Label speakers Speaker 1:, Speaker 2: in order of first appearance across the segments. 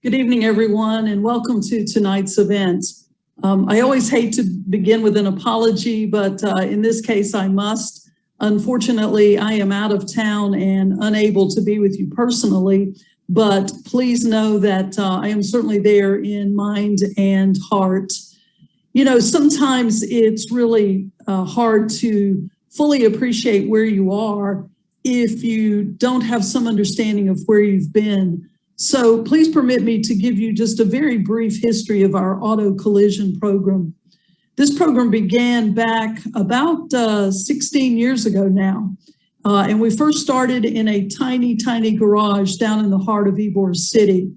Speaker 1: Good evening, everyone, and welcome to tonight's event. I always hate to begin with an apology, but in this case, I must. Unfortunately, I am out of town and unable to be with you personally, but please know that I am certainly there in mind and heart. You know, sometimes it's really hard to fully appreciate where you are if you don't have some understanding of where you've been. So please permit me to give you just a very brief history of our auto collision program. This program began back about 16 years ago now. And we first started in a tiny garage down in the heart of Ybor City.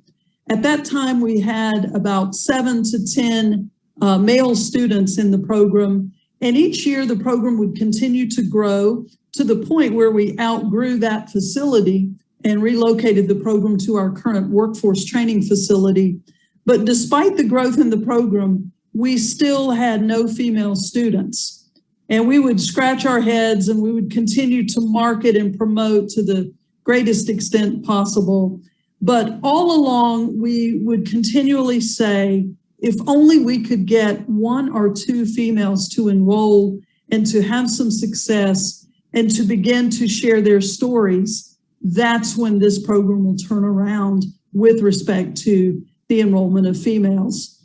Speaker 1: At that time, we had about 7 to 10 male students in the program. And each year the program would continue to grow to the point where we outgrew that facility and relocated the program to our current workforce training facility. But despite the growth in the program, we still had no female students. And we would scratch our heads and we would continue to market and promote to the greatest extent possible. But all along, we would continually say, if only we could get 1 or 2 females to enroll and to have some success and to begin to share their stories, that's when this program will turn around with respect to the enrollment of females.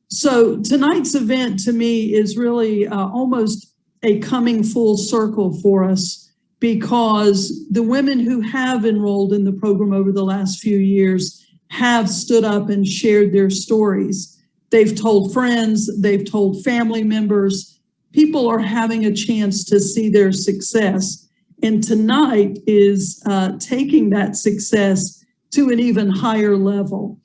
Speaker 1: So tonight's event to me is really almost a coming full circle for us, because the women who have enrolled in the program over the last few years have stood up and shared their stories. They've told friends, they've told family members. People are having a chance to see their success. And tonight is taking that success to an even higher level.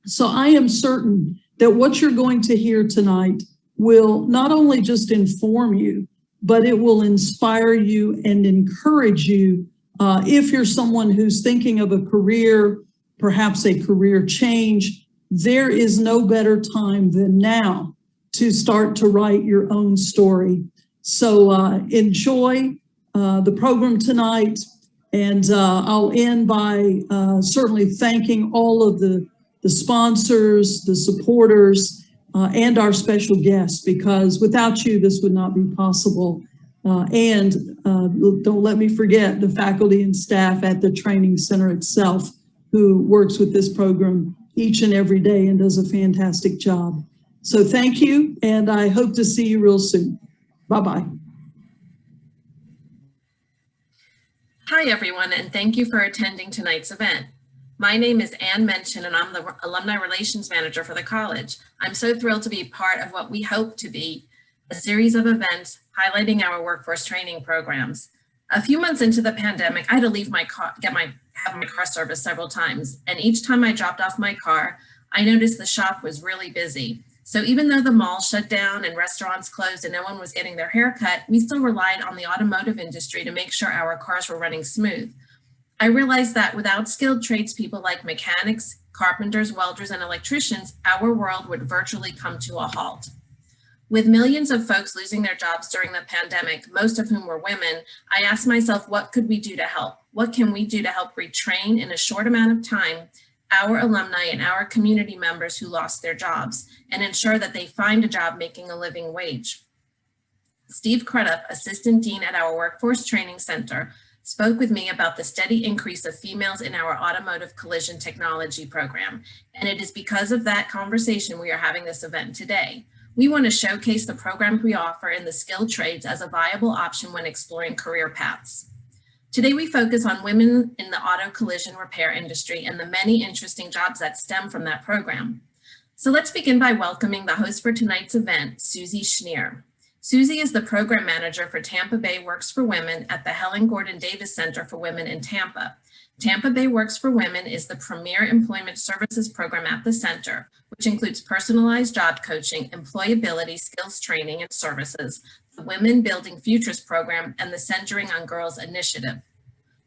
Speaker 1: So I am certain that what you're going to hear tonight will not only just inform you, but it will inspire you and encourage you if you're someone who's thinking of a career, perhaps a career change. There is no better time than now to start to write your own story. So enjoy the program tonight, and I'll end by certainly thanking all of the sponsors, the supporters, and our special guests, because without you, this would not be possible. And don't let me forget the faculty and staff at the training center itself, who works with this program each and every day and does a fantastic job. So thank you, and I hope to see you real soon. Bye-bye.
Speaker 2: Hi, everyone, and thank you for attending tonight's event. My name is Menchen, and I'm the Alumni Relations Manager for the college. I'm so thrilled to be part of what we hope to be a series of events highlighting our workforce training programs. A few months into the pandemic, I had to leave my car, have my car serviced several times, and each time I dropped off my car, I noticed the shop was really busy. So even though the mall shut down and restaurants closed and no one was getting their hair cut, we still relied on the automotive industry to make sure our cars were running smooth. I realized that without skilled tradespeople like mechanics, carpenters, welders, and electricians, our world would virtually come to a halt. With millions of folks losing their jobs during the pandemic, most of whom were women, I asked myself, what could we do to help? What can we do to help retrain in a short amount of time our alumni and our community members who lost their jobs and ensure that they find a job making a living wage? Steve Crudup, Assistant Dean at our Workforce Training Center, spoke with me about the steady increase of females in our automotive collision technology program. And it is because of that conversation we are having this event today. We want to showcase the programs we offer in the skilled trades as a viable option when exploring career paths. Today, we focus on women in the auto collision repair industry and the many interesting jobs that stem from that program. So let's begin by welcoming the host for tonight's event, Suzie Schneer. Suzie is the program manager for Tampa Bay Works for Women at the Helen Gordon Davis Center for Women in Tampa. Tampa Bay Works for Women is the premier employment services program at the center, which includes personalized job coaching, employability, skills training, and services, the Women Building Futures program, and the Centering on Girls initiative.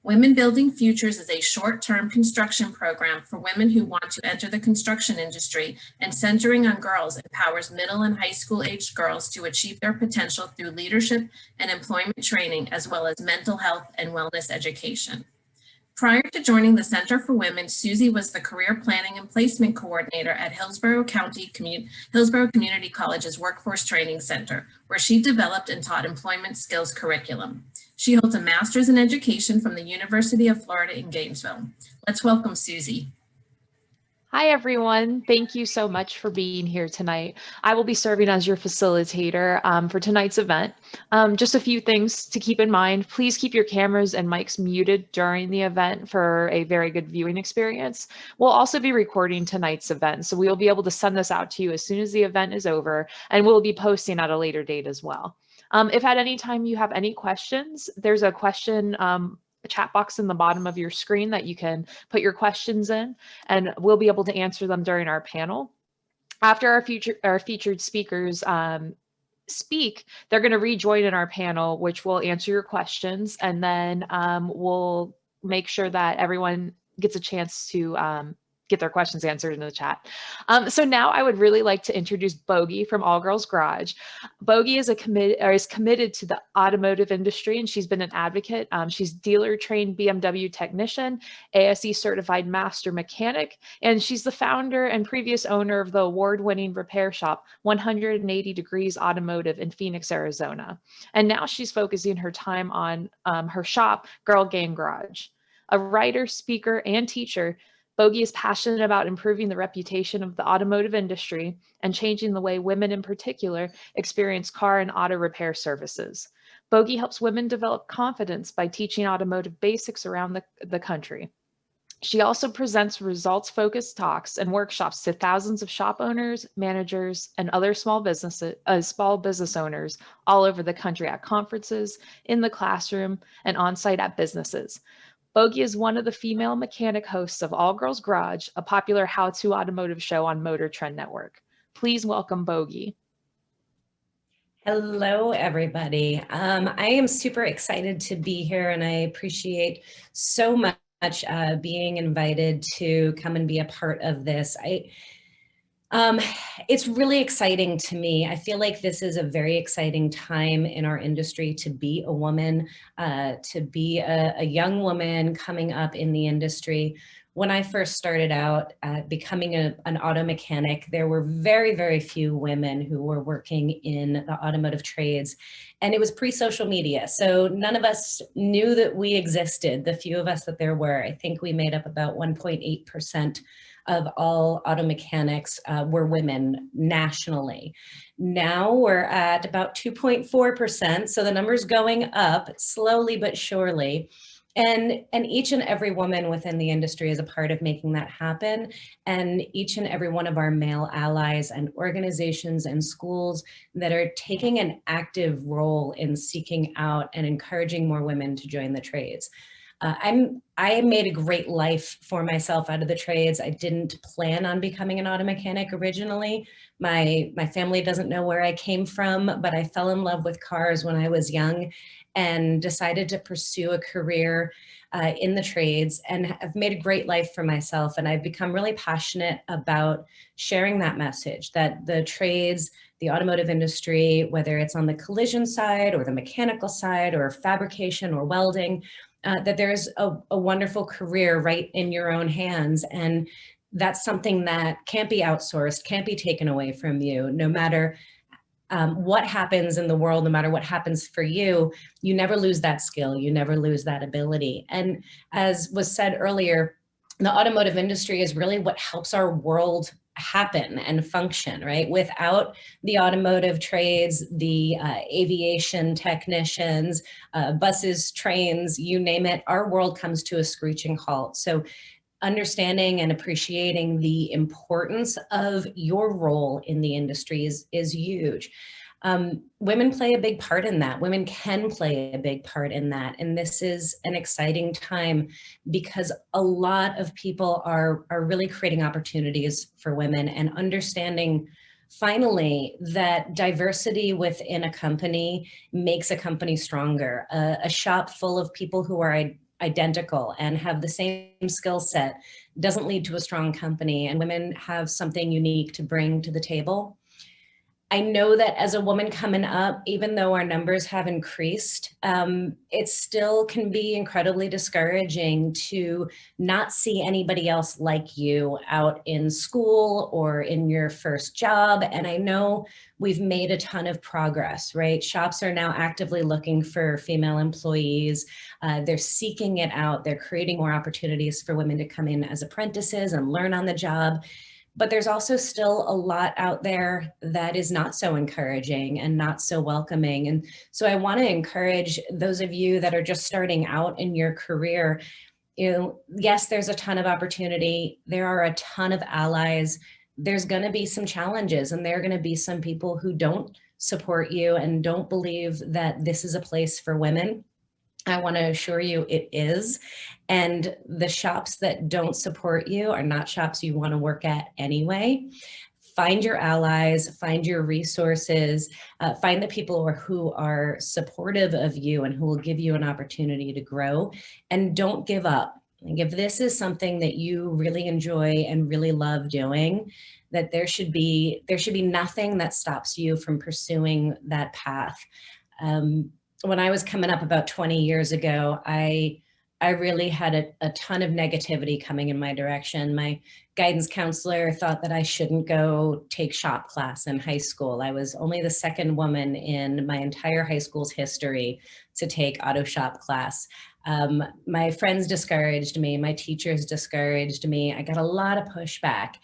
Speaker 2: Women Building Futures is a short-term construction program for women who want to enter the construction industry, and Centering on Girls empowers middle and high school aged girls to achieve their potential through leadership and employment training, as well as mental health and wellness education. Prior to joining the Center for Women, Suzie was the Career Planning and Placement Coordinator at Hillsborough Community College's Workforce Training Center, where she developed and taught employment skills curriculum. She holds a master's in education from the University of Florida in Gainesville. Let's welcome Suzie.
Speaker 3: Hi, everyone. Thank you so much for being here tonight. I will be serving as your facilitator for tonight's event. Just a few things to keep in mind. Please keep your cameras and mics muted during the event for a very good viewing experience. We'll also be recording tonight's event, so we'll be able to send this out to you as soon as the event is over, and we'll be posting at a later date as well. If at any time you have any questions, there's a question chat box in the bottom of your screen that you can put your questions in, and we'll be able to answer them during our panel. After our featured speakers speak, they're going to rejoin in our panel, which will answer your questions, and then we'll make sure that everyone gets a chance to get their questions answered in the chat. So now I would really like to introduce Bogi from All Girls Garage. Bogi is committed to the automotive industry, and she's been an advocate. She's dealer-trained BMW technician, ASE certified master mechanic, and she's the founder and previous owner of the award-winning repair shop 180 Degrees Automotive in Phoenix, Arizona. And now she's focusing her time on her shop, Girl Gang Garage. A writer, speaker, and teacher, Bogi is passionate about improving the reputation of the automotive industry and changing the way women in particular experience car and auto repair services. Bogi helps women develop confidence by teaching automotive basics around the country. She also presents results-focused talks and workshops to thousands of shop owners, managers, and other small business owners all over the country at conferences, in the classroom, and on-site at businesses. Bogi is one of the female mechanic hosts of All Girls Garage, a popular how-to automotive show on Motor Trend Network. Please welcome Bogi.
Speaker 4: Hello, everybody. I am super excited to be here, and I appreciate so much being invited to come and be a part of this. It's really exciting to me. I feel like this is a very exciting time in our industry to be a woman, to be a young woman coming up in the industry. When I first started out becoming an auto mechanic, there were very, very few women who were working in the automotive trades, and it was pre-social media. So none of us knew that we existed. The few of us that there were, I think we made up about 1.8% of all auto mechanics were women nationally. Now we're at about 2.4%, so the number's going up slowly but surely. And each and every woman within the industry is a part of making that happen. And each and every one of our male allies and organizations and schools that are taking an active role in seeking out and encouraging more women to join the trades. I made a great life for myself out of the trades. I didn't plan on becoming an auto mechanic originally. My family doesn't know where I came from, but I fell in love with cars when I was young and decided to pursue a career in the trades, and I've made a great life for myself. And I've become really passionate about sharing that message that the trades, the automotive industry, whether it's on the collision side or the mechanical side or fabrication or welding, that there's a wonderful career right in your own hands. And that's something that can't be outsourced, can't be taken away from you. No matter what happens in the world, no matter what happens for you, you never lose that skill, you never lose that ability. And as was said earlier, the automotive industry is really what helps our world happen and function, right? Without the automotive trades, the aviation technicians, buses, trains, you name it, our world comes to a screeching halt. So understanding and appreciating the importance of your role in the industry is huge. Women play a big part in that. Women can play a big part in that. And this is an exciting time because a lot of people are really creating opportunities for women and understanding finally that diversity within a company makes a company stronger. A shop full of people who are identical and have the same skill set doesn't lead to a strong company, and women have something unique to bring to the table. I know that as a woman coming up, even though our numbers have increased, it still can be incredibly discouraging to not see anybody else like you out in school or in your first job. And I know we've made a ton of progress, right? Shops are now actively looking for female employees. They're seeking it out. They're creating more opportunities for women to come in as apprentices and learn on the job. But there's also still a lot out there that is not so encouraging and not so welcoming. And so I want to encourage those of you that are just starting out in your career, yes, there's a ton of opportunity. There are a ton of allies. There's going to be some challenges, and there are going to be some people who don't support you and don't believe that this is a place for women. I want to assure you it is. And the shops that don't support you are not shops you want to work at anyway. Find your allies, find your resources, find the people who are supportive of you and who will give you an opportunity to grow, and don't give up. Like, if this is something that you really enjoy and really love doing, that there should be nothing that stops you from pursuing that path. When I was coming up about 20 years ago, I really had a ton of negativity coming in my direction. My guidance counselor thought that I shouldn't go take shop class in high school. I was only the second woman in my entire high school's history to take auto shop class. My friends discouraged me, my teachers discouraged me. I got a lot of pushback.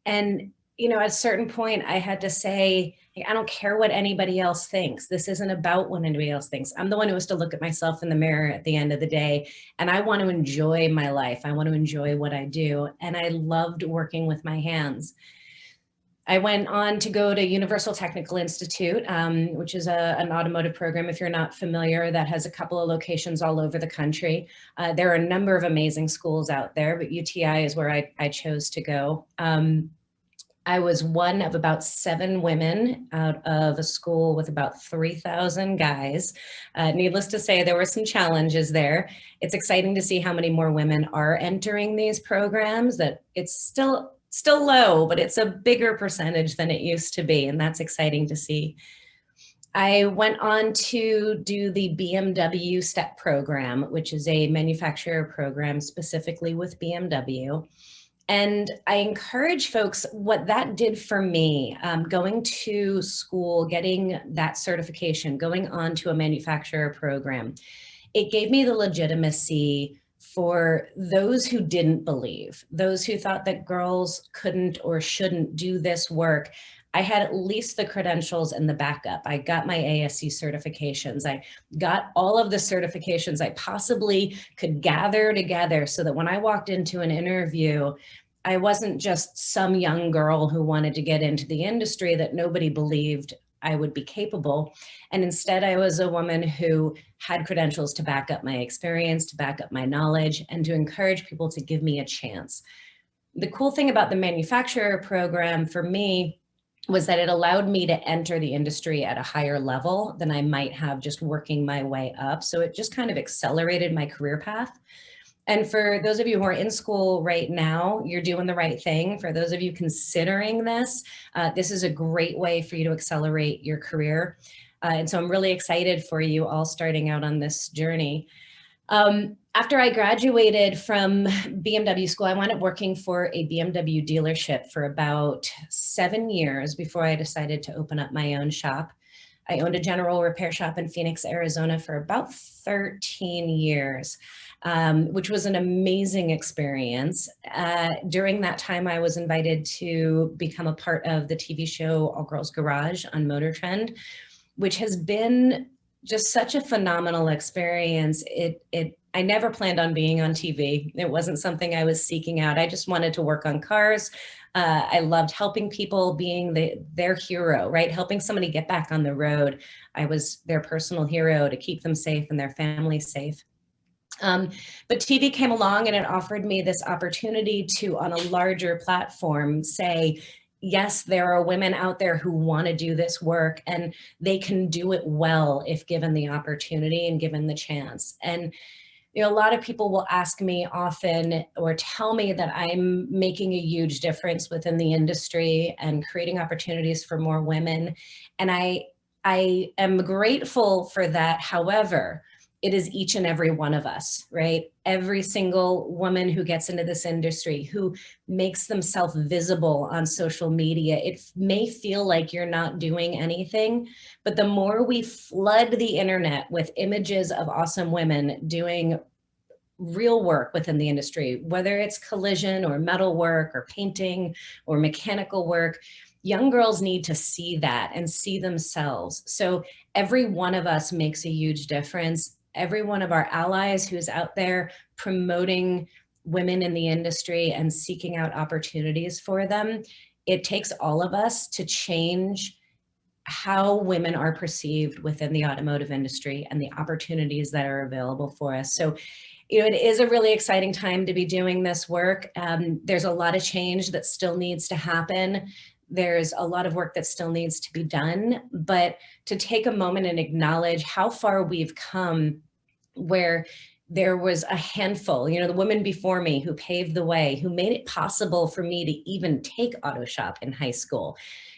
Speaker 4: And at a certain point, I had to say, I don't care what anybody else thinks. This isn't about what anybody else thinks. I'm the one who has to look at myself in the mirror at the end of the day. And I want to enjoy my life. I want to enjoy what I do. And I loved working with my hands. I went on to go to Universal Technical Institute, which is an automotive program, if you're not familiar, that has a couple of locations all over the country. There are a number of amazing schools out there, but UTI is where I chose to go. I was one of about 7 women out of a school with about 3,000 guys. Needless to say, there were some challenges there. It's exciting to see how many more women are entering these programs, that it's still low, but it's a bigger percentage than it used to be, and that's exciting to see. I went on to do the Bmw Step Program, which is a manufacturer program specifically with BMW. And I encourage folks, what that did for me, going to school, getting that certification, going on to a manufacturer program, it gave me the legitimacy for those who didn't believe, those who thought that girls couldn't or shouldn't do this work. I had at least the credentials and the backup. I got my ASC certifications. I got all of the certifications I possibly could gather together so that when I walked into an interview, I wasn't just some young girl who wanted to get into the industry that nobody believed I would be capable. And instead, I was a woman who had credentials to back up my experience, to back up my knowledge, and to encourage people to give me a chance. The cool thing about the manufacturer program for me was that it allowed me to enter the industry at a higher level than I might have just working my way up. So it just kind of accelerated my career path. And for those of you who are in school right now, you're doing the right thing. For those of you considering this, this is a great way for you to accelerate your career. And so I'm really excited for you all starting out on this journey. After I graduated from BMW school, I wound up working for a BMW dealership for about 7 years before I decided to open up my own shop. I owned a general repair shop in Phoenix, Arizona for about 13 years. Which was an amazing experience. During that time, I was invited to become a part of the TV show All Girls Garage on Motor Trend, which has been just such a phenomenal experience. I never planned on being on TV. It wasn't something I was seeking out. I just wanted to work on cars. I loved helping people, being their hero, right? Helping somebody get back on the road. I was their personal hero to keep them safe and their family safe. But TV came along and it offered me this opportunity to, on a larger platform, say, yes, there are women out there who want to do this work and they can do it well if given the opportunity and given the chance. And You know, a lot of people will ask me often or tell me that I'm making a huge difference within the industry and creating opportunities for more women. And I am grateful for that. However, it is each and every one of us, right? Every single woman who gets into this industry, who makes themselves visible on social media. It may feel like you're not doing anything, but the more we flood the internet with images of awesome women doing real work within the industry, whether it's collision or metal work or painting or mechanical work, young girls need to see that and see themselves. So every one of us makes a huge difference. Every one of our allies who's out there promoting women in the industry and seeking out opportunities for them, it takes all of us to change how women are perceived within the automotive industry and the opportunities that are available for us. So, you know, it is a really exciting time to be doing this work. There's a lot of change that still needs to happen. There's a lot of work that still needs to be done, but to take a moment and acknowledge how far we've come, where there was a handful, you know, the women before me who paved the way, who made it possible for me to even take auto shop in high school.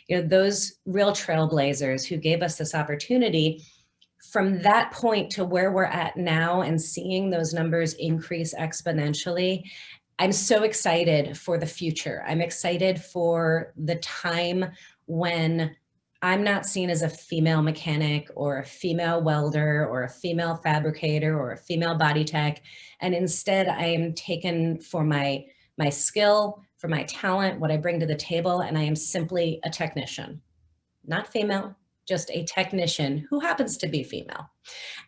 Speaker 4: You know, those real trailblazers who gave us this opportunity. From that point to where we're at now and seeing those numbers increase exponentially, I'm so excited for the future. I'm excited for the time when I'm not seen as a female mechanic or a female welder or a female fabricator or a female body tech. And instead I am taken for my skill, for my talent, what I bring to the table. And I am simply a technician, not female, just a technician who happens to be female.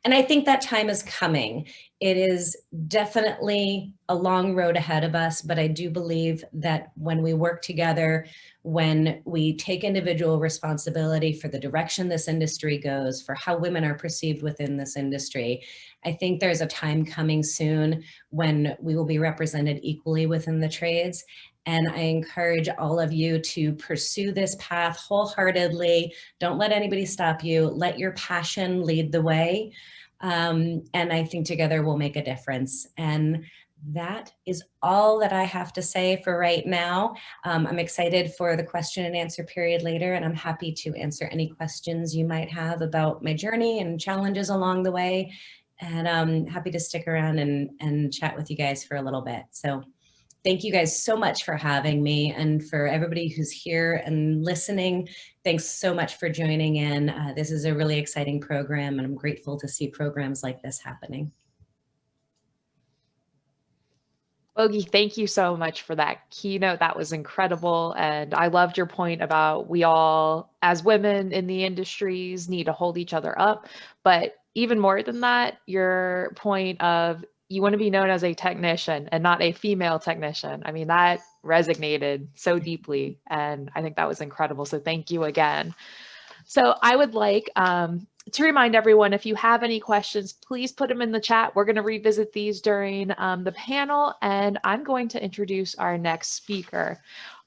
Speaker 4: And I think that time is coming. It is definitely a long road ahead of us, but I do believe that when we work together, when we take individual responsibility for the direction this industry goes, for how women are perceived within this industry, I think there's a time coming soon when we will be represented equally within the trades. And I encourage all of you to pursue this path wholeheartedly. Don't let anybody stop you. Let your passion lead the way. And I think together we'll make a difference. And that is all that I have to say for right now. I'm excited for the question and answer period later, and I'm happy to answer any questions you might have about my journey and challenges along the way. And I'm happy to stick around and chat with you guys for a little bit. So thank you guys so much for having me, and for everybody who's here and listening. Thanks so much for joining in. This is a really exciting program, and I'm grateful to see programs like this happening.
Speaker 3: Bogi, thank you so much for that keynote. That was incredible. And I loved your point about we all, as women in the industries, need to hold each other up. But even more than that, your point of you want to be known as a technician and not a female technician. I mean, that resonated so deeply. And I think that was incredible. So thank you again. So I would like to remind everyone, if you have any questions, please put them in the chat. We're going to revisit these during the panel, and I'm going to introduce our next speaker.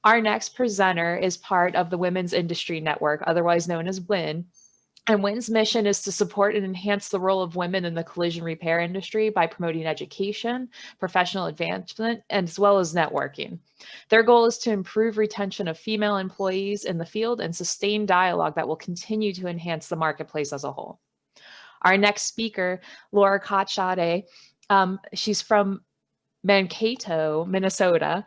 Speaker 3: Our next presenter is part of the Women's Industry Network, otherwise known as WIN. And WIN's mission is to support and enhance the role of women in the collision repair industry by promoting education, professional advancement, as well as networking. Their goal is to improve retention of female employees in the field and sustain dialogue that will continue to enhance the marketplace as a whole. Our next speaker, Laura Cotshade, she's from Mankato, Minnesota.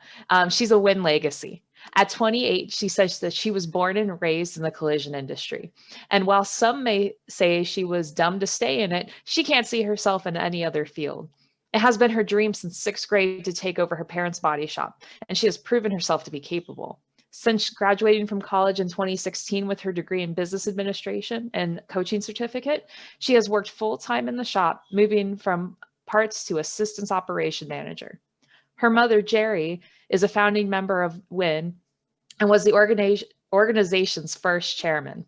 Speaker 3: She's a WIN legacy. At 28, she says that she was born and raised in the collision industry. And while some may say she was dumb to stay in it, she can't see herself in any other field. It has been her dream since 6th grade to take over her parents' body shop, and she has proven herself to be capable. Since graduating from college in 2016 with her degree in business administration and coaching certificate, she has worked full-time in the shop, moving from parts to assistance operation manager. Her mother, Jerry, is a founding member of WIN and was the organization's first chairman.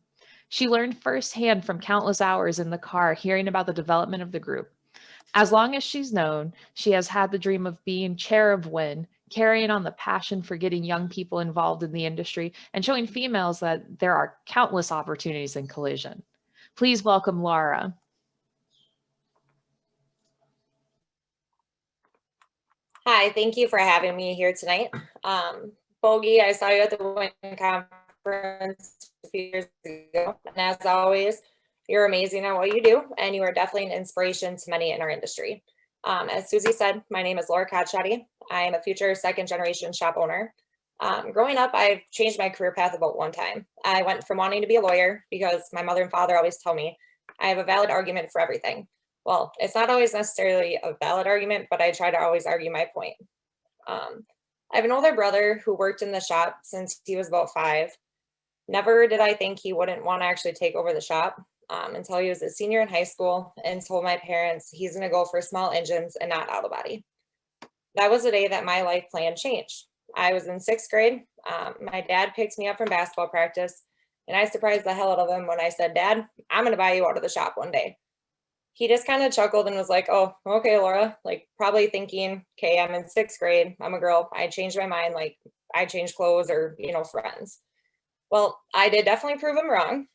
Speaker 3: She learned firsthand from countless hours in the car hearing about the development of the group. As long as she's known, she has had the dream of being chair of WIN, carrying on the passion for getting young people involved in the industry and showing females that there are countless opportunities in collision. Please welcome Laura.
Speaker 5: Hi, thank you for having me here tonight. Bogi, I saw you at the WIN conference a few years ago, and as always, you're amazing at what you do, and you are definitely an inspiration to many in our industry. As Suzie said, my name is Codshotty. I am a future second-generation shop owner. Growing up, I've changed my career path about one time. I went from wanting to be a lawyer because my mother and father always tell me I have a valid argument for everything. Well, it's not always necessarily a valid argument, but I try to always argue my point. I have an older brother who worked in the shop since he was about 5. Never did I think he wouldn't want to actually take over the shop until he was a senior in high school and told my parents he's going to go for small engines and not auto body. That was the day that my life plan changed. I was in 6th grade. My dad picked me up from basketball practice, and I surprised the hell out of him when I said, "Dad, I'm going to buy you out of the shop one day." He just kind of chuckled and was like, "Oh, okay, Laura," like probably thinking, okay, I'm in 6th grade. I'm a girl. I changed my mind. Like I changed clothes or, friends. Well, I did definitely prove him wrong.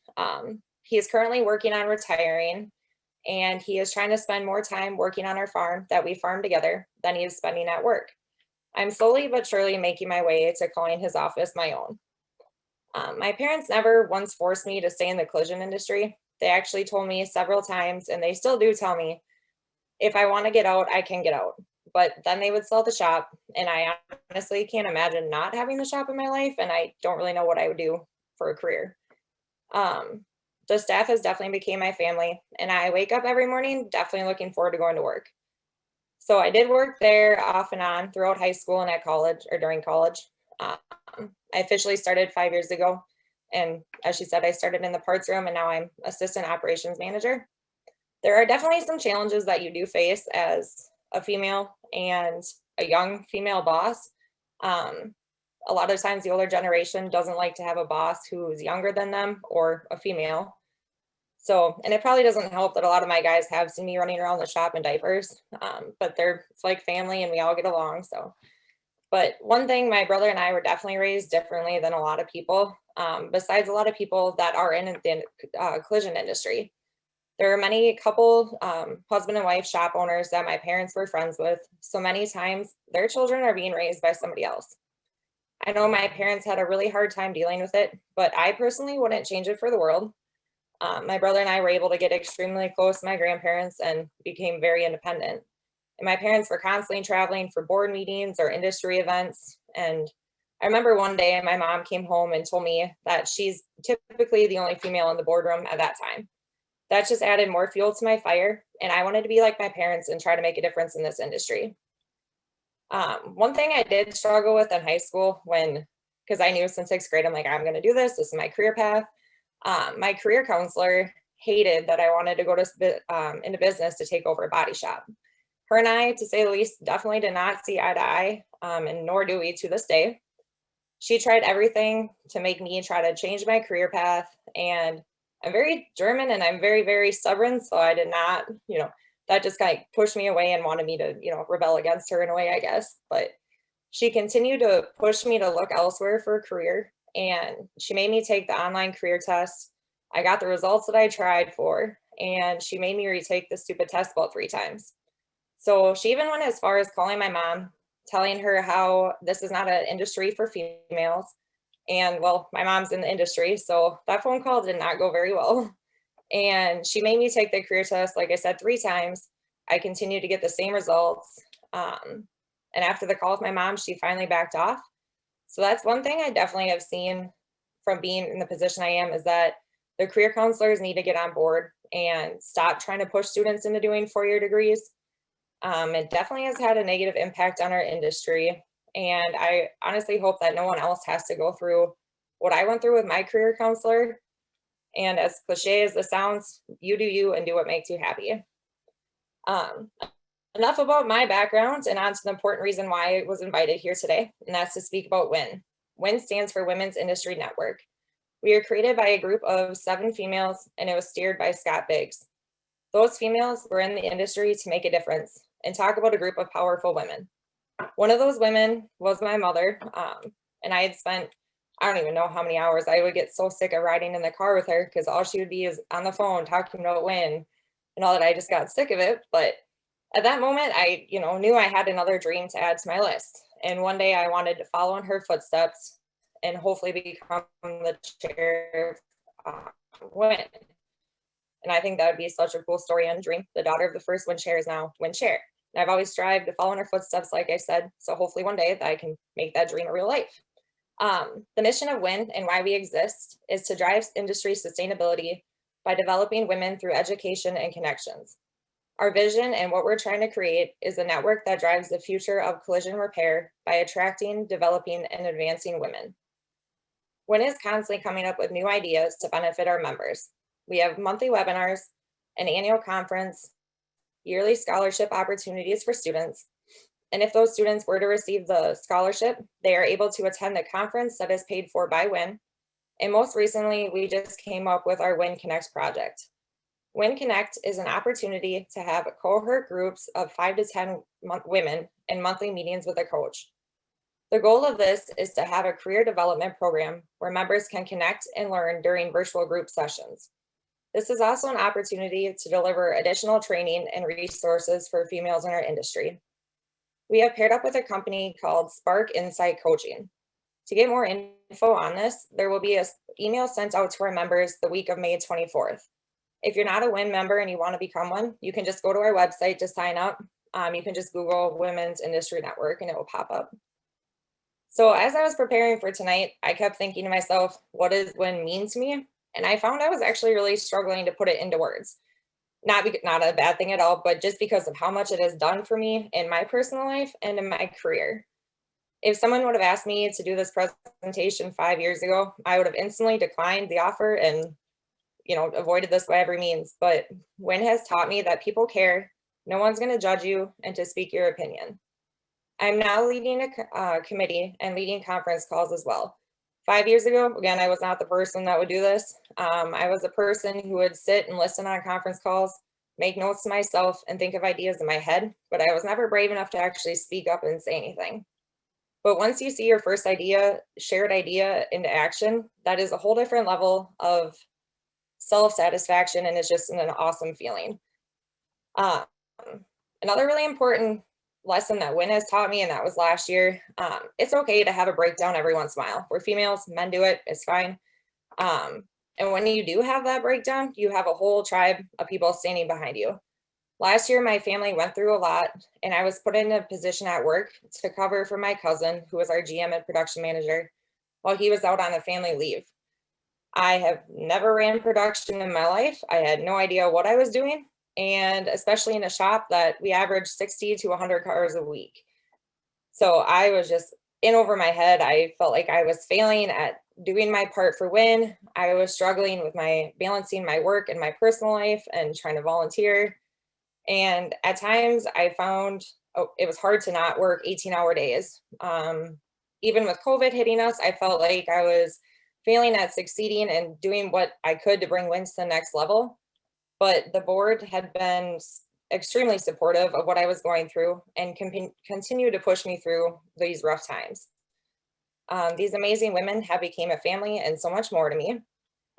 Speaker 5: He is currently working on retiring, and he is trying to spend more time working on our farm that we farm together than he is spending at work. I'm slowly but surely making my way to calling his office my own. My parents never once forced me to stay in the collision industry. They actually told me several times, and they still do tell me, if I want to get out, I can get out. But then they would sell the shop, and I honestly can't imagine not having the shop in my life, and I don't really know what I would do for a career. The staff has definitely became my family, and I wake up every morning definitely looking forward to going to work. So I did work there off and on throughout high school and at college or during college. I officially started 5 years ago. And as she said, I started in the parts room and now I'm assistant operations manager. There are definitely some challenges that you do face as a female and a young female boss. A lot of times the older generation doesn't like to have a boss who's younger than them or a female. So, and it probably doesn't help that a lot of my guys have seen me running around the shop in diapers, but they're like family and we all get along. So, but one thing, my brother and I were definitely raised differently than a lot of people, besides a lot of people that are in the collision industry. There are many couple husband and wife shop owners that my parents were friends with. So many times their children are being raised by somebody else. I know my parents had a really hard time dealing with it, but I personally wouldn't change it for the world. My brother and I were able to get extremely close to my grandparents and became very independent. And my parents were constantly traveling for board meetings or industry events. And I remember one day my mom came home and told me that she's typically the only female in the boardroom at that time. That just added more fuel to my fire. And I wanted to be like my parents and try to make a difference in this industry. One thing I did struggle with in high school because I knew since 6th grade, I'm like, I'm going to do this. This is my career path. My career counselor hated that I wanted to go to into business to take over a body shop. Her and I, to say the least, definitely did not see eye to eye, and nor do we to this day. She tried everything to make me try to change my career path, and I'm very German and I'm very, very stubborn, so I did not, that just kind of pushed me away and wanted me to, rebel against her in a way, I guess. But she continued to push me to look elsewhere for a career. And she made me take the online career test. I got the results that I tried for, and she made me retake the stupid test about 3 times. So she even went as far as calling my mom, telling her how this is not an industry for females. And well, my mom's in the industry, so that phone call did not go very well. And she made me take the career test, like I said, 3 times. I continued to get the same results. And after the call with my mom, she finally backed off. So that's one thing I definitely have seen from being in the position I am, is that the career counselors need to get on board and stop trying to push students into doing 4-year degrees. It definitely has had a negative impact on our industry. And I honestly hope that no one else has to go through what I went through with my career counselor. And as cliche as this sounds, you do you and do what makes you happy. Enough about my background and on to the important reason why I was invited here today, and that's to speak about WIN. WIN stands for Women's Industry Network. We are created by a group of 7 females, and it was steered by Scott Biggs. Those females were in the industry to make a difference and talk about a group of powerful women. One of those women was my mother, and I had spent, I don't even know how many hours. I would get so sick of riding in the car with her because all she would be is on the phone talking about WIN and all that. I just got sick of it. But At that moment, I, knew I had another dream to add to my list. And one day I wanted to follow in her footsteps and hopefully become the chair of WIN. And I think that would be such a cool story and dream. The daughter of the first WIN chair is now WIN chair. And I've always strived to follow in her footsteps, like I said. So hopefully one day that I can make that dream a real life. The mission of WIN and why we exist is to drive industry sustainability by developing women through education and connections. Our vision and what we're trying to create is a network that drives the future of collision repair by attracting, developing, and advancing women. WIN is constantly coming up with new ideas to benefit our members. We have monthly webinars, an annual conference, yearly scholarship opportunities for students. And if those students were to receive the scholarship, they are able to attend the conference that is paid for by WIN. And most recently, we just came up with our WIN Connect project. WIN Connect is an opportunity to have cohort groups of 5 to 10 women in monthly meetings with a coach. The goal of this is to have a career development program where members can connect and learn during virtual group sessions. This is also an opportunity to deliver additional training and resources for females in our industry. We have paired up with a company called Spark Insight Coaching. To get more info on this, there will be an email sent out to our members the week of May 24th. If you're not a WIN member and you want to become one, you can just go to our website to sign up. You can just Google Women's Industry Network and it will pop up. So as I was preparing for tonight, I kept thinking to myself, what does WIN mean to me? And I found I was actually really struggling to put it into words. Not a bad thing at all, but just because of how much it has done for me in my personal life and in my career. If someone would have asked me to do this presentation 5 years ago, I would have instantly declined the offer and avoided this by every means. But WIN has taught me that people care, no one's going to judge you, and to speak your opinion. I'm now leading a committee and leading conference calls as well. 5 years ago, again, I was not the person that would do this. I was a person who would sit and listen on conference calls, make notes to myself, and think of ideas in my head, but I was never brave enough to actually speak up and say anything. But once you see your first idea, shared idea into action, that is a whole different level of self-satisfaction, and it's just an awesome feeling. Another really important lesson that WIN has taught me, and that was last year, it's okay to have a breakdown every once in a while. We're females, men do it, it's fine. And when you do have that breakdown, you have a whole tribe of people standing behind you. Last year, my family went through a lot, and I was put in a position at work to cover for my cousin, who was our GM and production manager, while he was out on a family leave. I have never ran production in my life. I had no idea what I was doing, and especially in a shop that we average 60 to 100 cars a week. So I was just in over my head. I felt like I was failing at doing my part for WIN. I was struggling with balancing my work and my personal life and trying to volunteer. And at times I found it was hard to not work 18-hour days. Even with COVID hitting us, I felt like I was failing at succeeding and doing what I could to bring WIN to the next level. But the board had been extremely supportive of what I was going through and continue to push me through these rough times. These amazing women have become a family and so much more to me.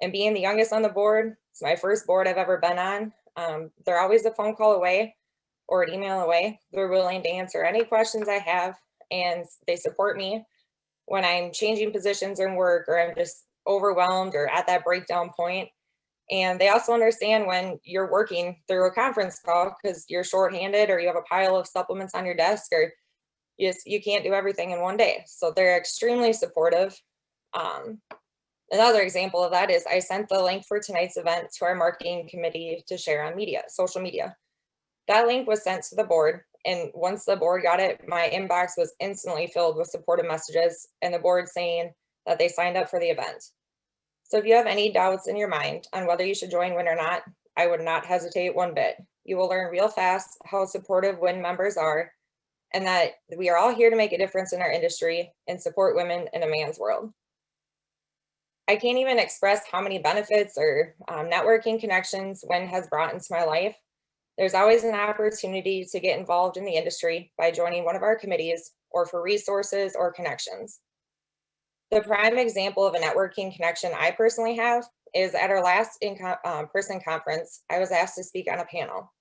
Speaker 5: And being the youngest on the board, it's my first board I've ever been on. They're always a phone call away or an email away. They're willing to answer any questions I have, and they support me when I'm changing positions in work or I'm just overwhelmed or at that breakdown point. And they also understand when you're working through a conference call because you're shorthanded or you have a pile of supplements on your desk or you can't do everything in one day. So they're extremely supportive. Another example of that is I sent the link for tonight's event to our marketing committee to share on social media. That link was sent to the board, and once the board got it, my inbox was instantly filled with supportive messages and the board saying that they signed up for the event. So if you have any doubts in your mind on whether you should join WIN or not, I would not hesitate one bit. You will learn real fast how supportive WIN members are and that we are all here to make a difference in our industry and support women in a man's world. I can't even express how many benefits or networking connections WIN has brought into my life. There's always an opportunity to get involved in the industry by joining one of our committees or for resources or connections. The prime example of a networking connection I personally have is at our last in-person conference, I was asked to speak on a panel.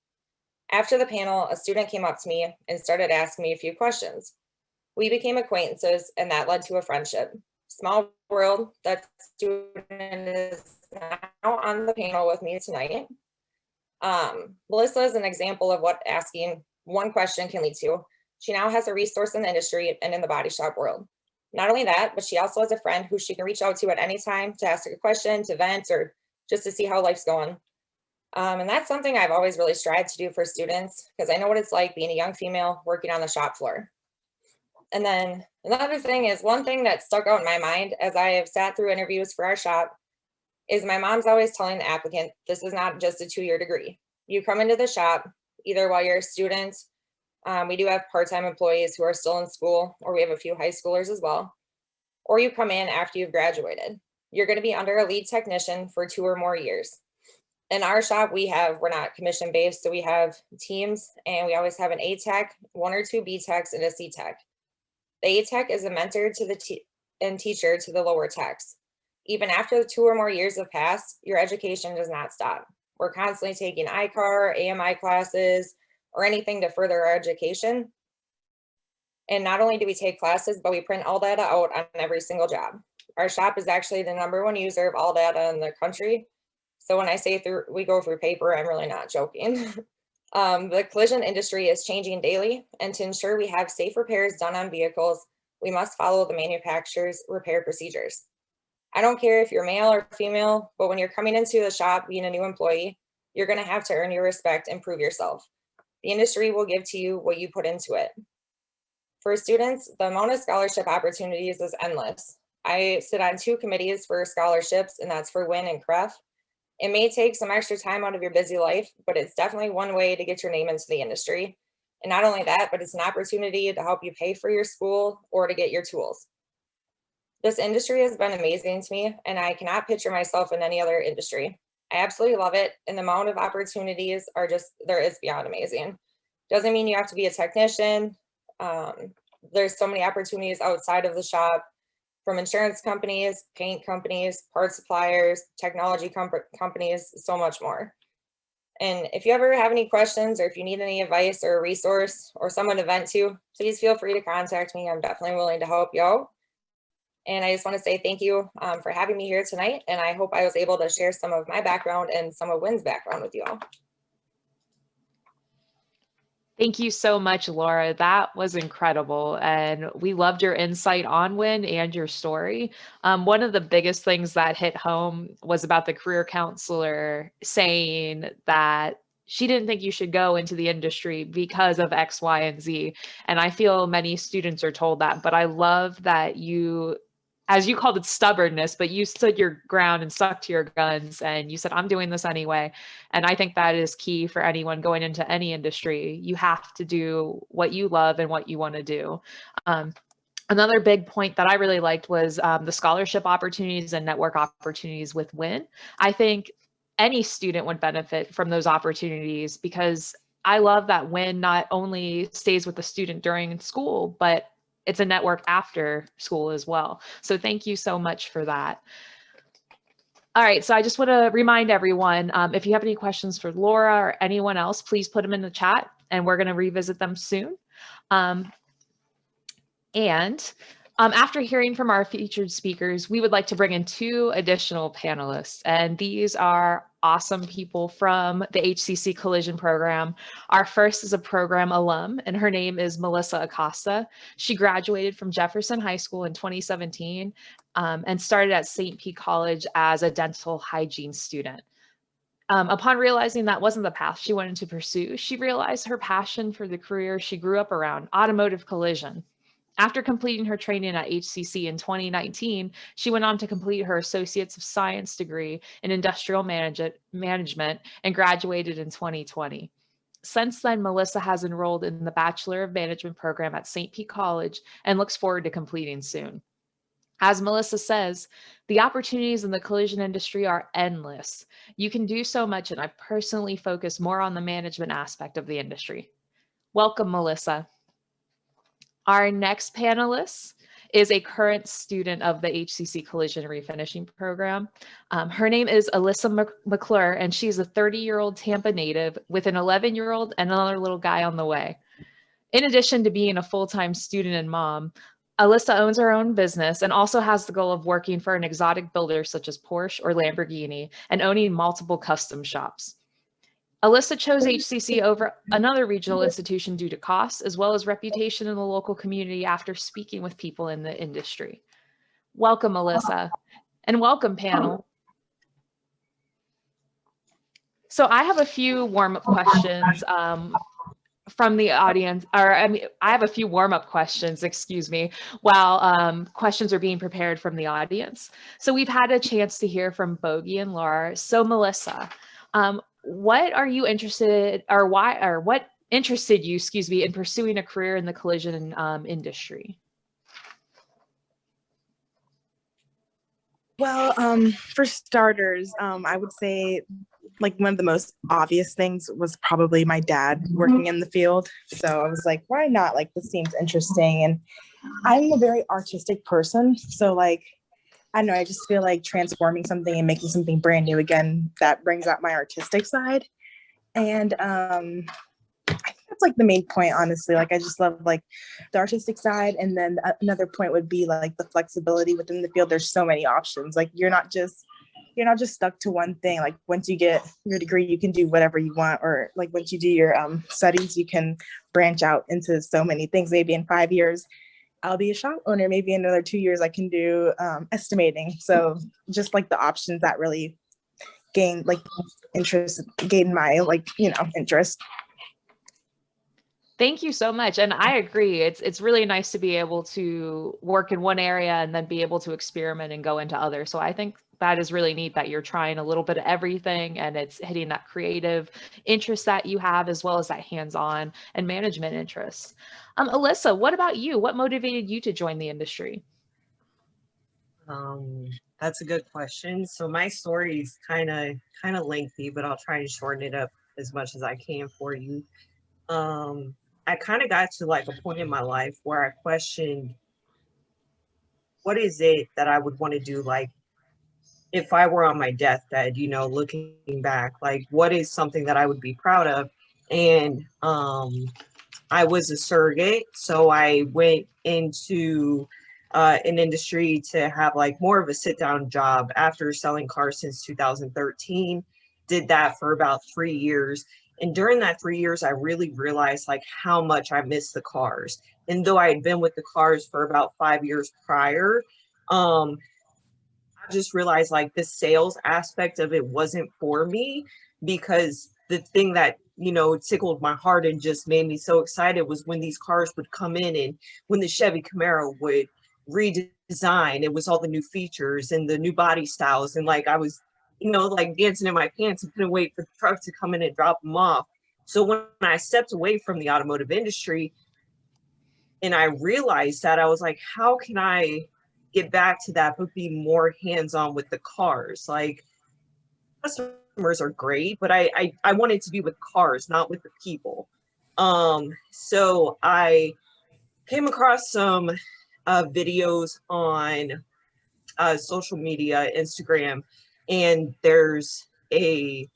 Speaker 5: After the panel, a student came up to me and started asking me a few questions. We became acquaintances, and that led to a friendship. Small world. That student is now on the panel with me tonight. Melissa is an example of what asking one question can lead to. She now has a resource in the industry and in the body shop world. Not only that, but she also has a friend who she can reach out to at any time to ask a question, to vent, or just to see how life's going. And that's something I've always really strived to do for students, because I know what it's like being a young female working on the shop floor. And then another thing is, one thing that stuck out in my mind as I have sat through interviews for our shop is my mom's always telling the applicant, this is not just a 2-year degree. You come into the shop either while you're a student. We do have part-time employees who are still in school, or we have a few high schoolers as well. Or you come in after you've graduated. You're going to be under a lead technician for 2 or more years. In our shop, we're not commission based, so we have teams, and we always have an A tech, 1 or 2 B techs, and a C tech. The A tech is a mentor to the and teacher to the lower techs. Even after the 2 or more years have passed, your education does not stop. We're constantly taking ICAR, AMI classes, or anything to further our education. And not only do we take classes, but we print all data out on every single job. Our shop is actually the #1 user of all data in the country. So when I say we go through paper, I'm really not joking. The collision industry is changing daily, and to ensure we have safe repairs done on vehicles, we must follow the manufacturer's repair procedures. I don't care if you're male or female, but when you're coming into the shop being a new employee, you're going to have to earn your respect and prove yourself. The industry will give to you what you put into it. For students, the amount of scholarship opportunities is endless. I sit on 2 committees for scholarships, and that's for WIN and CREF. It may take some extra time out of your busy life, but it's definitely one way to get your name into the industry. And not only that, but it's an opportunity to help you pay for your school or to get your tools. This industry has been amazing to me, and I cannot picture myself in any other industry. I absolutely love it, and the amount of opportunities there is beyond amazing. Doesn't mean you have to be a technician. There's so many opportunities outside of the shop, from insurance companies, paint companies, parts suppliers, technology companies, so much more. And if you ever have any questions, or if you need any advice or a resource or someone to vent to, please feel free to contact me. I'm definitely willing to help you out. And I just want to say thank you for having me here tonight. And I hope I was able to share some of my background and some of WIN's background with you all.
Speaker 3: Thank you so much, Laura. That was incredible. And we loved your insight on WIN and your story. One of the biggest things that hit home was about the career counselor saying that she didn't think you should go into the industry because of X, Y, and Z. And I feel many students are told that, but I love that you, as you called it, stubbornness, but you stood your ground and stuck to your guns, and you said, I'm doing this anyway. And I think that is key for anyone going into any industry. You have to do what you love and what you want to do. Another big point that I really liked was the scholarship opportunities and network opportunities with WIN. I think any student would benefit from those opportunities, because I love that WIN not only stays with the student during school, but it's a network after school as well. So thank you so much for that. All right, so I just want to remind everyone, if you have any questions for Laura or anyone else, please put them in the chat, and we're going to revisit them soon. After hearing from our featured speakers, we would like to bring in 2 additional panelists, and these are awesome people from the HCC Collision Program. Our first is a program alum, and her name is Melissa Acosta. She graduated from Jefferson High School in 2017 and started at St. Pete College as a dental hygiene student. Upon realizing that wasn't the path she wanted to pursue, she realized her passion for the career she grew up around, automotive collision. After completing her training at HCC in 2019, she went on to complete her Associates of Science degree in Industrial Management and graduated in 2020. Since then, Melissa has enrolled in the Bachelor of Management program at St. Pete College and looks forward to completing soon. As Melissa says, the opportunities in the collision industry are endless. You can do so much, and I personally focus more on the management aspect of the industry. Welcome, Melissa. Our next panelist is a current student of the HCC Collision Refinishing Program. Her name is Alyssa Mcclure, and she's a 30-year-old Tampa native with an 11-year-old and another little guy on the way. In addition to being a full-time student and mom, Alyssa owns her own business and also has the goal of working for an exotic builder such as Porsche or Lamborghini and owning multiple custom shops. Alyssa chose HCC over another regional institution due to cost, as well as reputation in the local community after speaking with people in the industry. Welcome, Alyssa, and welcome, panel. So I have a few warm-up questions from the audience, or I have a few warm-up questions, excuse me, while questions are being prepared from the audience. So we've had a chance to hear from Bogi and Laura. So Melissa, what are you interested, or why, or what interested you, excuse me, in pursuing a career in the collision industry?
Speaker 6: Well, for starters, I would say like one of the most obvious things was probably my dad working in the field. So I was like, why not? Like, this seems interesting. And I'm a very artistic person. So like, I don't know, I just feel like transforming something and making something brand new again, that brings out my artistic side. And I think that's like the main point, honestly. Like, I just love like the artistic side. And then another point would be like the flexibility within the field. There's so many options. Like, you're not just stuck to one thing. Like, once you get your degree, you can do whatever you want, or like once you do your studies, you can branch out into so many things. Maybe in 5 years, I'll be a shop owner. Maybe in another 2 years, I can do estimating. So just like the options that really gain my interest.
Speaker 3: Thank you so much. And I agree. It's really nice to be able to work in one area and then be able to experiment and go into others. So I think that is really neat that you're trying a little bit of everything and it's hitting that creative interest that you have, as well as that hands-on and management interest. Alyssa, what about you? What motivated you to join the industry?
Speaker 7: That's a good question. So my story is kind of lengthy, but I'll try and shorten it up as much as I can for you. I kind of got to like a point in my life where I questioned, what is it that I would want to do? Like, if I were on my deathbed, you know, looking back, like, what is something that I would be proud of? And I was a surrogate, so I went into an industry to have like more of a sit-down job after selling cars since 2013. Did that for about 3 years. And during that 3 years, I really realized like how much I missed the cars. And though I had been with the cars for about 5 years prior, I just realized like the sales aspect of it wasn't for me, because the thing that, you know, tickled my heart and just made me so excited was when these cars would come in, and when the Chevy Camaro would redesign, it was all the new features and the new body styles. And like, I was, you know, like dancing in my pants and couldn't wait for the truck to come in and drop them off. So when I stepped away from the automotive industry and I realized that, I was like, how can I get back to that, but be more hands-on with the cars? Like, customers are great, but I wanted to be with cars, not with the people. So I came across some videos on social media, Instagram, and there's a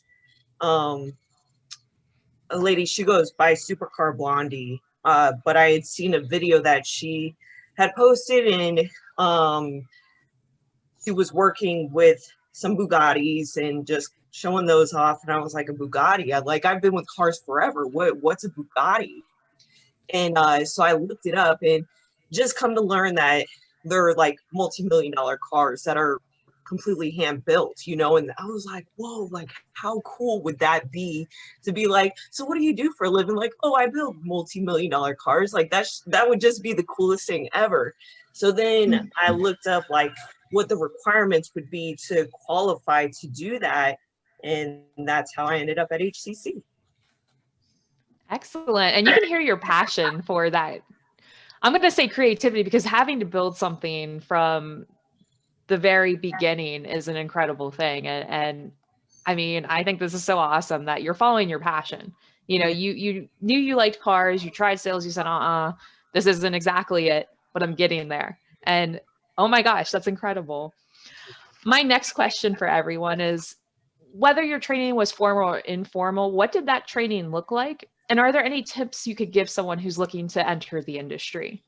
Speaker 7: lady, she goes by Supercar Blondie, but I had seen a video that she had posted, and she was working with some Bugattis and just showing those off. And I was like, a Bugatti? I've been with cars forever. What's a Bugatti? And so I looked it up and just come to learn that they're like multi-million-dollar cars that are completely hand built, you know. And I was like, whoa, like how cool would that be to be like, so what do you do for a living? Like, oh, I build multi-million-dollar cars. Like that would just be the coolest thing ever. So then I looked up like what the requirements would be to qualify to do that, and that's how I ended up at HCC.
Speaker 3: Excellent. And you can hear your passion for that. I'm going to say creativity, because having to build something from the very beginning is an incredible thing. And I mean, I think this is so awesome that you're following your passion. You know, you knew you liked cars, you tried sales, you said, this isn't exactly it, but I'm getting there. And oh my gosh, that's incredible. My next question for everyone is, whether your training was formal or informal, what did that training look like? And are there any tips you could give someone who's looking to enter the industry?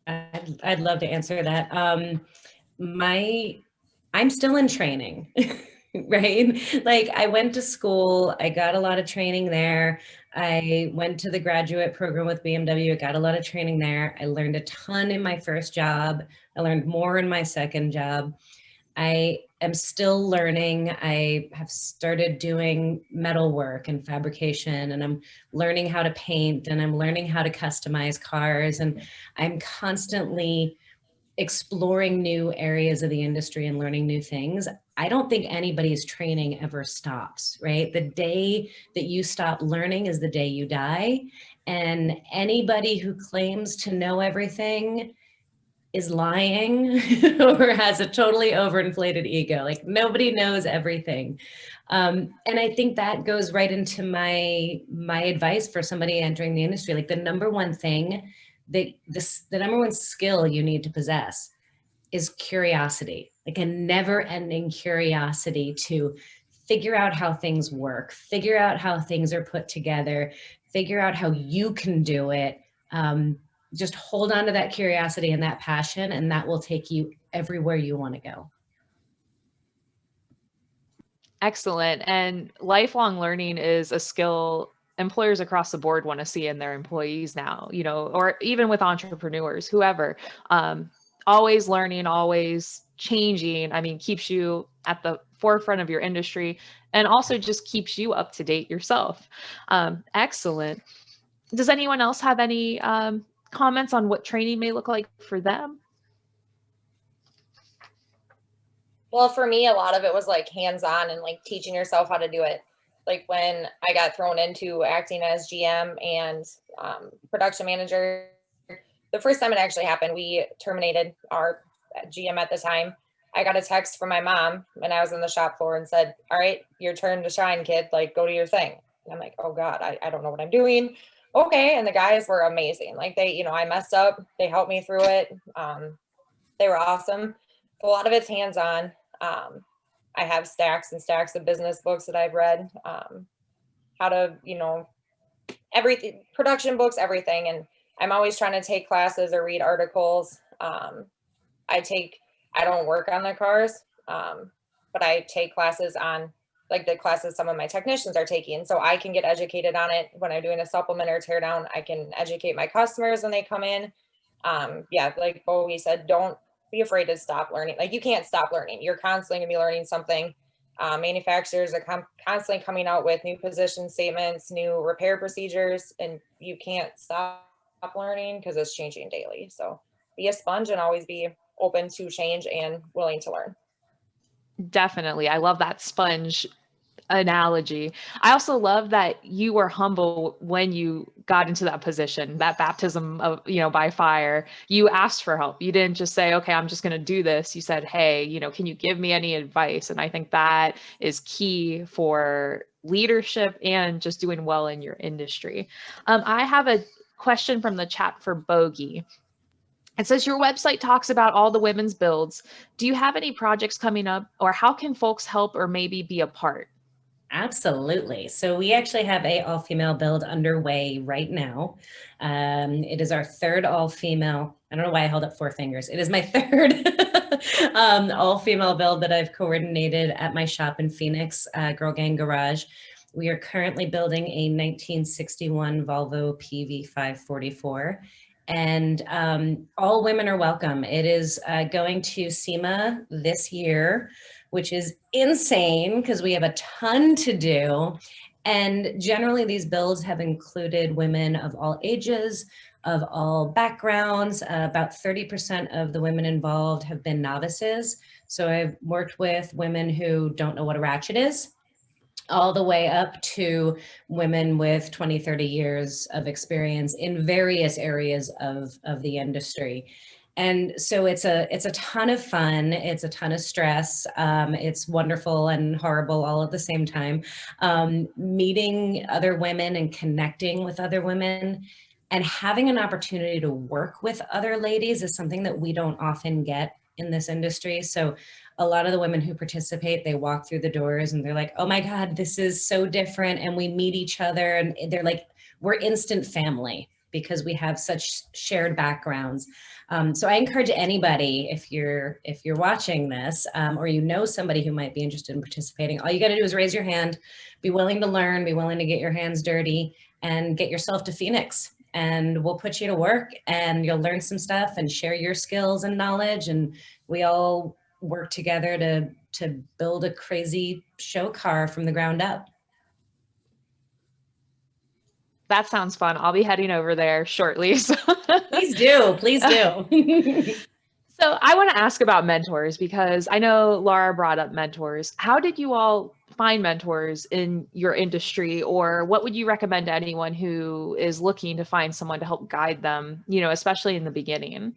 Speaker 4: I'd love to answer that. I'm still in training, right? Like I went to school, I got a lot of training there. I went to the graduate program with BMW, I got a lot of training there. I learned a ton in my first job. I learned more in my second job. I am still learning. I have started doing metal work and fabrication, and I'm learning how to paint, and I'm learning how to customize cars, and I'm constantly exploring new areas of the industry and learning new things. I don't think anybody's training ever stops, right? The day that you stop learning is the day you die. And anybody who claims to know everything is lying or has a totally overinflated ego. Like nobody knows everything. And I think that goes right into my advice for somebody entering the industry. Like the number one thing the number one skill you need to possess is curiosity, like a never ending curiosity to figure out how things work, figure out how things are put together, figure out how you can do it. Just hold on to that curiosity and that passion, and that will take you everywhere you want to go.
Speaker 3: Excellent. And lifelong learning is a skill employers across the board want to see in their employees now, you know, or even with entrepreneurs, whoever. Always learning, always changing, I mean, keeps you at the forefront of your industry and also just keeps you up to date yourself. Excellent. Does anyone else have any comments on what training may look like for them?
Speaker 5: Well, for me, a lot of it was like hands-on and like teaching yourself how to do it. Like when I got thrown into acting as GM and production manager, the first time it actually happened, we terminated our GM at the time. I got a text from my mom and I was on the shop floor and said, all right, your turn to shine, kid, like go do your thing. And I'm like, oh God, I don't know what I'm doing. Okay. And the guys were amazing. Like they, you know, I messed up. They helped me through it. They were awesome. So a lot of it's hands-on. I have stacks and stacks of business books that I've read, how to, you know, everything, production books, everything. And I'm always trying to take classes or read articles. I don't work on the cars, but I take classes on like the classes some of my technicians are taking. So I can get educated on it when I'm doing a supplement or tear down. I can educate my customers when they come in. Yeah, like Bogi said, don't be afraid to stop learning. Like you can't stop learning. You're constantly gonna be learning something. Manufacturers are constantly coming out with new position statements, new repair procedures, and you can't stop learning because it's changing daily. So be a sponge and always be open to change and willing to learn.
Speaker 3: Definitely. I love that sponge analogy. I also love that you were humble when you got into that position, that baptism of, you know, by fire. You asked for help. You didn't just say, okay, I'm just going to do this. You said, hey, you know, can you give me any advice? And I think that is key for leadership and just doing well in your industry. I have a question from the chat for Bogi. It says your website talks about all the women's builds. Do you have any projects coming up, or how can folks help or maybe be a part?
Speaker 4: Absolutely. So we actually have a all-female build underway right now. It is our third all-female. I don't know why I held up 4 fingers. It is my third all-female build that I've coordinated at my shop in Phoenix, Girl Gang Garage. We are currently building a 1961 Volvo PV544. And all women are welcome. It is going to SEMA this year, which is insane because we have a ton to do. And generally these builds have included women of all ages, of all backgrounds. About 30% of the women involved have been novices. So I've worked with women who don't know what a ratchet is, all the way up to women with 20, 30 years of experience in various areas of the industry. And so it's a ton of fun. It's a ton of stress. It's wonderful and horrible all at the same time. Meeting other women and connecting with other women. And having an opportunity to work with other ladies is something that we don't often get in this industry. So a lot of the women who participate, they walk through the doors and they're like, oh my God, this is so different. And we meet each other and they're like, we're instant family because we have such shared backgrounds. So I encourage anybody, if you're watching this or you know somebody who might be interested in participating, all you got to do is raise your hand, be willing to learn, be willing to get your hands dirty, and get yourself to Phoenix. And we'll put you to work and you'll learn some stuff and share your skills and knowledge. And we all work together to build a crazy show car from the ground up.
Speaker 3: That sounds fun. I'll be heading over there shortly. So.
Speaker 4: Please do. Please do.
Speaker 3: So I want to ask about mentors because I know Laura brought up mentors. How did you all find mentors in your industry, or what would you recommend to anyone who is looking to find someone to help guide them, you know, especially in the beginning?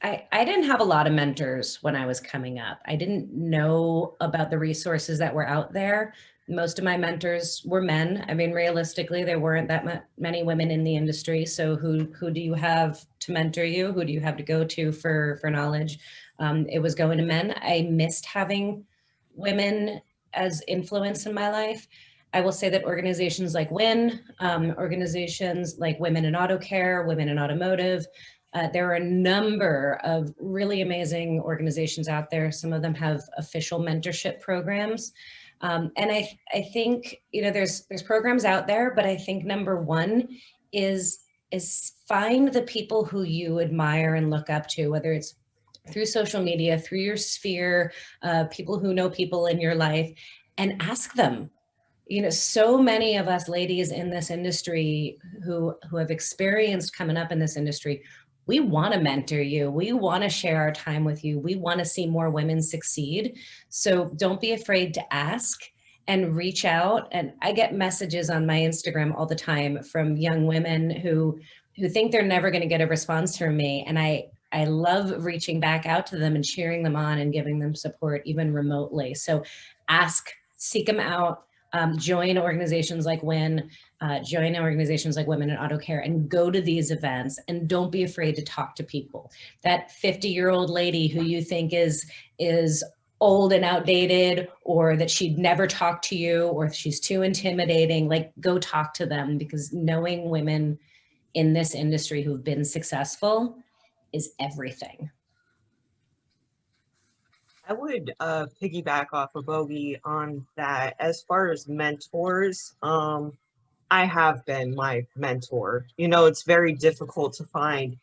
Speaker 4: I didn't have a lot of mentors when I was coming up. I didn't know about the resources that were out there. Most of my mentors were men. I mean, realistically, there weren't that many women in the industry. So who do you have to mentor you? Who do you have to go to for knowledge? It was going to men. I missed having women as influence in my life. I will say that organizations like WIN, organizations like Women in Auto Care, Women in Automotive, there are a number of really amazing organizations out there. Some of them have official mentorship programs. And I think, you know, there's programs out there, but I think number one is find the people who you admire and look up to, whether it's through social media, through your sphere, people who know people in your life, and ask them. You know, so many of us ladies in this industry who have experienced coming up in this industry, we want to mentor you. We want to share our time with you. We want to see more women succeed. So don't be afraid to ask and reach out. And I get messages on my Instagram all the time from young women who think they're never going to get a response from me. And I love reaching back out to them and cheering them on and giving them support, even remotely. So ask, seek them out. Join organizations like WIN, join organizations like Women in Auto Care, and go to these events, and don't be afraid to talk to people. That 50-year-old lady who you think is old and outdated, or that she'd never talk to you, or she's too intimidating, like, go talk to them, because knowing women in this industry who've been successful is everything.
Speaker 7: I would piggyback off of Bogi on that. As far as mentors, I have been my mentor. You know, it's very difficult to find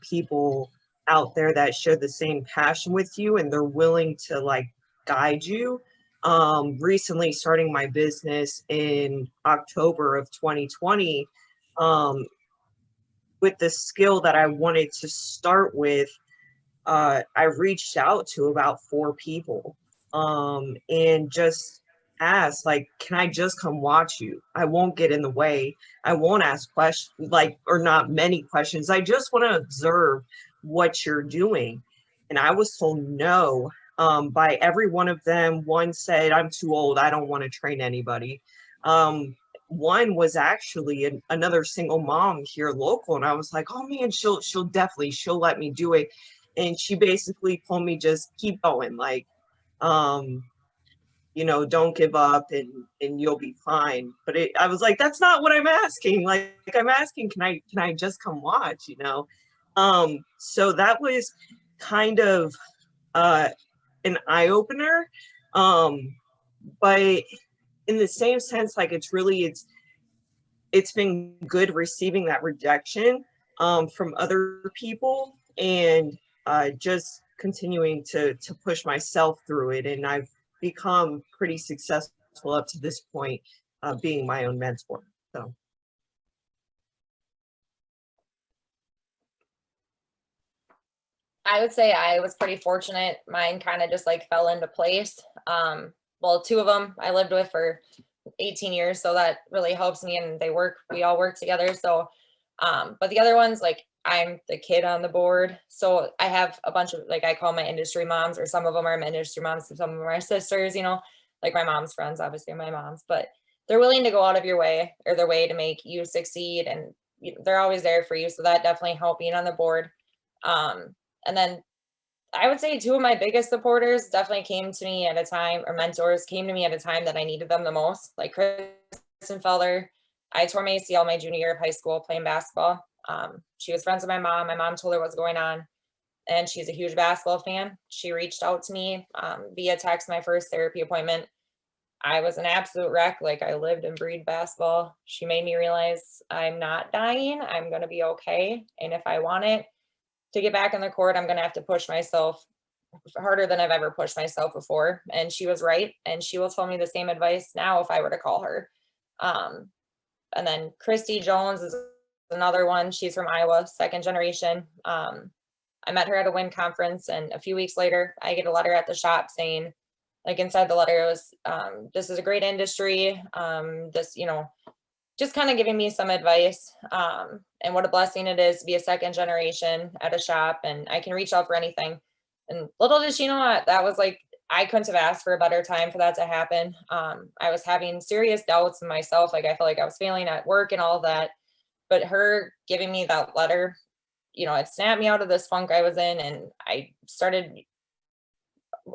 Speaker 7: people out there that share the same passion with you and they're willing to like guide you. Recently starting my business in October of 2020, with the skill that I wanted to start with, I reached out to about 4 people and just asked, like, can I just come watch you? I won't get in the way. I won't ask questions, like, or not many questions. I just want to observe what you're doing. And I was told no by every one of them. One said, I'm too old. I don't want to train anybody. One was actually another single mom here local. And I was like, oh man, she'll let me do it. And she basically told me, just keep going, like, you know, don't give up and you'll be fine. But I was like, that's not what I'm asking. Like I'm asking, can I just come watch, you know? So that was kind of an eye opener. But in the same sense, like it's been good receiving that rejection from other people, and just continuing to push myself through it. And I've become pretty successful up to this point, being my own mentor. So.
Speaker 5: I would say I was pretty fortunate. Mine kind of just like fell into place. Well, 2 of them I lived with for 18 years, so that really helps me, and we all work together. So, but the other ones, like, I'm the kid on the board. So I have a bunch of, like, I call my industry moms, or some of them are my industry moms, some of them are my sisters, you know, like my mom's friends, obviously my mom's, but they're willing to go out of your way or their way to make you succeed, and they're always there for you. So that definitely helped being on the board. And then I would say two of my biggest supporters definitely came to me at a time, or mentors came to me at a time that I needed them the most, like Kristen Feller. I tore my ACL my junior year of high school playing basketball. She was friends with my mom. My mom told her what's going on, and she's a huge basketball fan. She reached out to me via text, my first therapy appointment. I was an absolute wreck. Like, I lived and breathed basketball. She made me realize I'm not dying. I'm going to be okay. And if I want it to get back on the court, I'm going to have to push myself harder than I've ever pushed myself before. And she was right. And she will tell me the same advice now if I were to call her. And then Christy Jones is another one. She's from Iowa, second generation. I met her at a WIN conference, and a few weeks later, I get a letter at the shop saying, like, inside the letter, it was, this is a great industry. This, you know, just kind of giving me some advice, and what a blessing it is to be a second generation at a shop, and I can reach out for anything. And little did she know that was like, I couldn't have asked for a better time for that to happen. I was having serious doubts in myself. Like, I felt like I was failing at work and all of that, but her giving me that letter, you know, it snapped me out of this funk I was in, and I started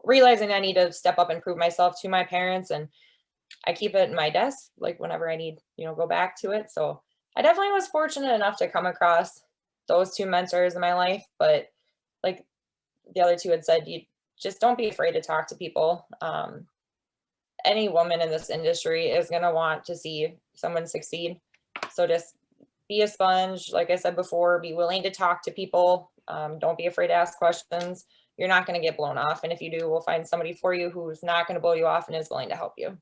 Speaker 5: realizing I need to step up and prove myself to my parents, and I keep it in my desk, like whenever I need, you know, go back to it. So I definitely was fortunate enough to come across those two mentors in my life. But like the other two had said, you just don't be afraid to talk to people. Any woman in this industry is going to want to see someone succeed. So just be a sponge. Like I said before, be willing to talk to people. Don't be afraid to ask questions. You're not going to get blown off. And if you do, we'll find somebody for you who's not going to blow you off and is willing to help you.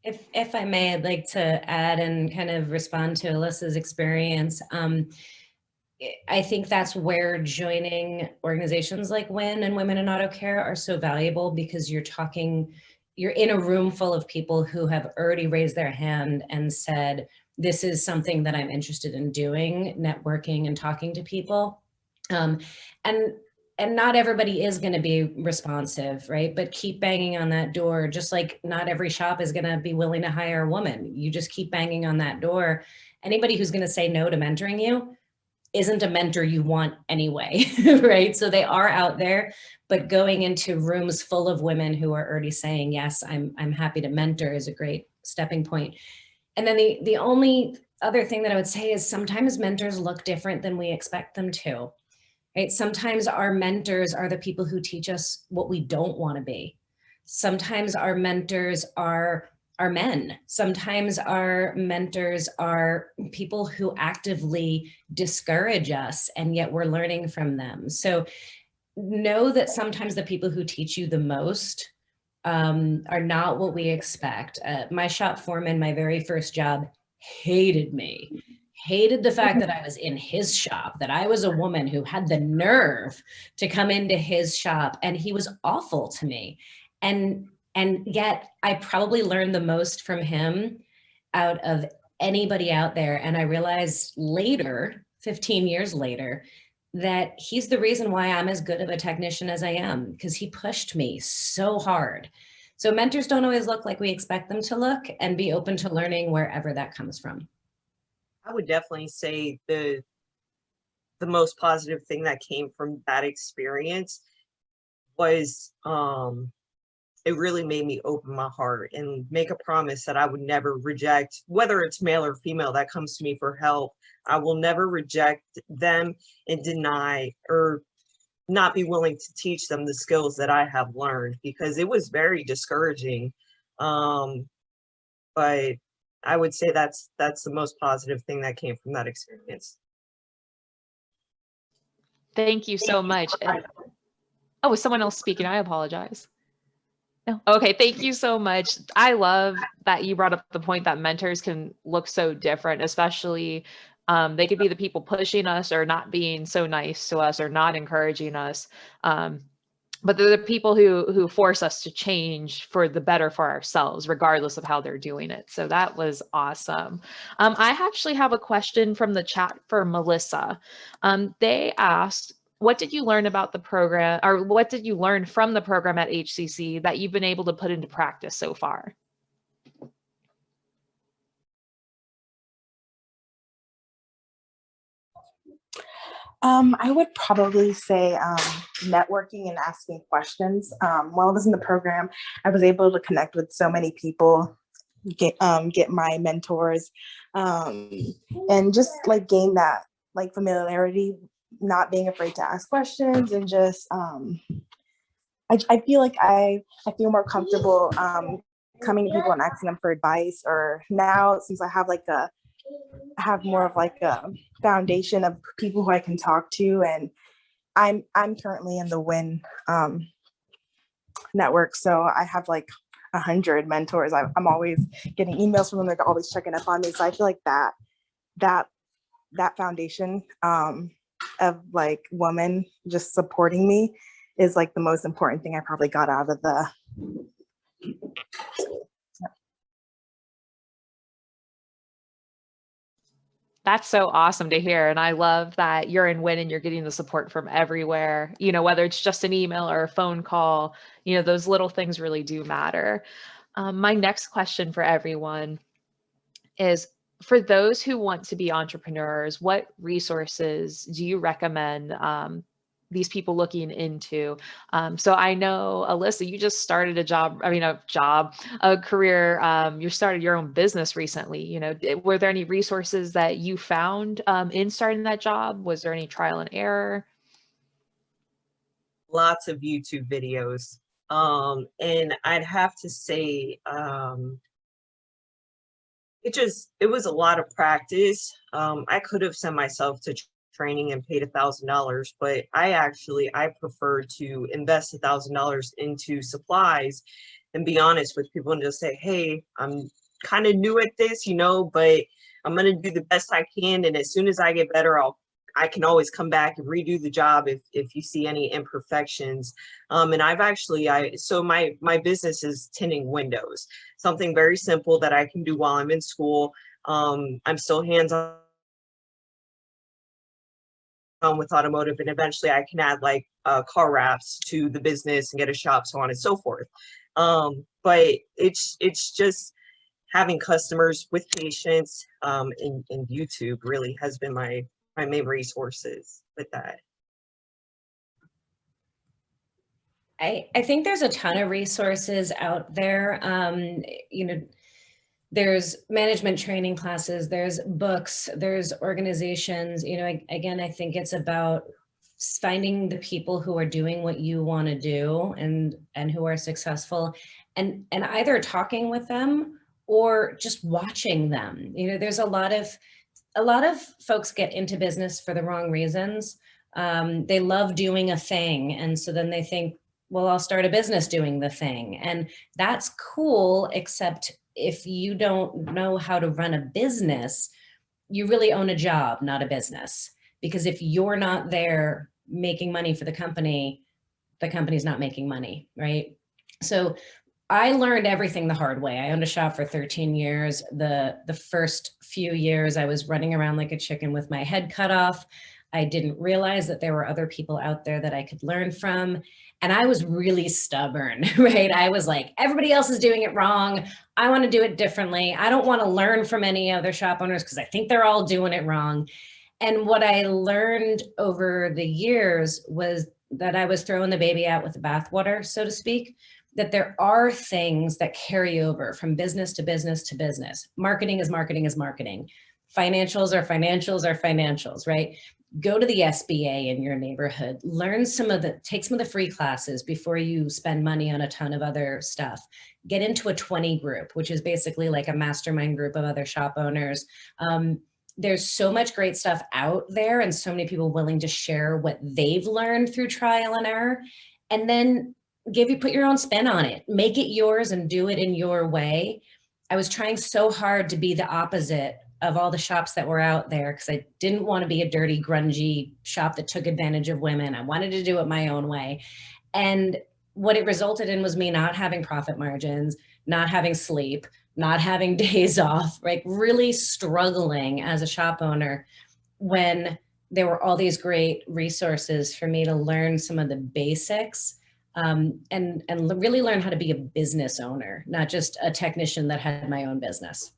Speaker 4: If I may, I'd like to add and kind of respond to Alyssa's experience. I think that's where joining organizations like WIN and Women in Auto Care are so valuable, because you're in a room full of people who have already raised their hand and said, this is something that I'm interested in doing, networking and talking to people. And not everybody is going to be responsive, right? But keep banging on that door, just like not every shop is going to be willing to hire a woman. You just keep banging on that door. Anybody who's going to say no to mentoring you isn't a mentor you want anyway, right? So they are out there, but going into rooms full of women who are already saying, yes, I'm happy to mentor is a great stepping point. And then the only other thing that I would say is sometimes mentors look different than we expect them to. Right? Sometimes our mentors are the people who teach us what we don't want to be. Sometimes our mentors are men. Sometimes our mentors are people who actively discourage us, and yet we're learning from them. So know that sometimes the people who teach you the most are not what we expect. My shop foreman, my very first job, hated me. Hated the fact that I was in his shop, that I was a woman who had the nerve to come into his shop, and he was awful to me. And yet I probably learned the most from him out of anybody out there. And I realized later, 15 years later, that he's the reason why I'm as good of a technician as I am, because he pushed me so hard. So mentors don't always look like we expect them to look, and be open to learning wherever that comes from.
Speaker 7: I would definitely say the most positive thing that came from that experience was it really made me open my heart and make a promise that I would never reject, whether it's male or female that comes to me for help. I will never reject them and deny or not be willing to teach them the skills that I have learned, because it was very discouraging. But I would say that's the most positive thing that came from that experience.
Speaker 3: Thank you so much. Oh, was someone else speaking? I apologize. No. Okay, thank you so much. I love that you brought up the point that mentors can look so different, especially they could be the people pushing us or not being so nice to us or not encouraging us. But they're the people who force us to change for the better for ourselves, regardless of how they're doing it. So that was awesome. I actually have a question from the chat for Melissa. They asked, what did you learn about the program, or what did you learn from the program at HCC that you've been able to put into practice so far?
Speaker 6: I would probably say networking and asking questions. While I was in the program, I was able to connect with so many people, get my mentors, and just like gain that like familiarity, not being afraid to ask questions, and just I feel like I feel more comfortable coming to people and asking them for advice. Or now, since I have more of like a foundation of people who I can talk to, and I'm currently in the WIN network, so I have like 100 mentors. I'm always getting emails from them. They're always checking up on me. So I feel like that foundation of like women just supporting me is like the most important thing I probably got out of the.
Speaker 3: That's so awesome to hear. And I love that you're in WIN and you're getting the support from everywhere, you know, whether it's just an email or a phone call, you know, those little things really do matter. My next question for everyone is, for those who want to be entrepreneurs, what resources do you recommend these people looking into? So I know, Alyssa, you just started a career, you started your own business recently. You know, were there any resources that you found in starting that job? Was there any trial and error?
Speaker 7: Lots of YouTube videos. And I'd have to say, it was a lot of practice. I could have sent myself to training and paid $1,000, but I prefer to invest $1,000 into supplies and be honest with people and just say, hey, I'm kind of new at this, you know, but I'm going to do the best I can. And as soon as I get better, I can always come back and redo the job if you see any imperfections. And so my business is tinting windows, something very simple that I can do while I'm in school. I'm still hands-on with automotive, and eventually I can add like car wraps to the business and get a shop, so on and so forth. But it's just having customers with patience, and YouTube really has been my main resources with that.
Speaker 4: I think there's a ton of resources out there. You know, there's management training classes, there's books, there's organizations. You know, again, I think it's about finding the people who are doing what you want to do and who are successful, and either talking with them or just watching them. You know, there's a lot of folks get into business for the wrong reasons. They love doing a thing, and so then they think, well, I'll start a business doing the thing. And that's cool, except if you don't know how to run a business, you really own a job, not a business. Because if you're not there making money for the company's not making money, right? So I learned everything the hard way. I owned a shop for 13 years. The first few years I was running around like a chicken with my head cut off. I didn't realize that there were other people out there that I could learn from. And I was really stubborn, right? I was like, everybody else is doing it wrong. I want to do it differently. I don't want to learn from any other shop owners because I think they're all doing it wrong. And what I learned over the years was that I was throwing the baby out with the bathwater, so to speak, that there are things that carry over from business to business to business. Marketing is marketing is marketing. Financials are financials are financials, right? Go to the SBA in your neighborhood, take some of the free classes before you spend money on a ton of other stuff. Get into a 20 group, which is basically like a mastermind group of other shop owners. There's so much great stuff out there and so many people willing to share what they've learned through trial and error, and then put your own spin on it, make it yours and do it in your way. I was trying so hard to be the opposite of all the shops that were out there because I didn't want to be a dirty, grungy shop that took advantage of women. I wanted to do it my own way. And what it resulted in was me not having profit margins, not having sleep, not having days off, like really struggling as a shop owner when there were all these great resources for me to learn some of the basics, and really learn how to be a business owner, not just a technician that had my own business.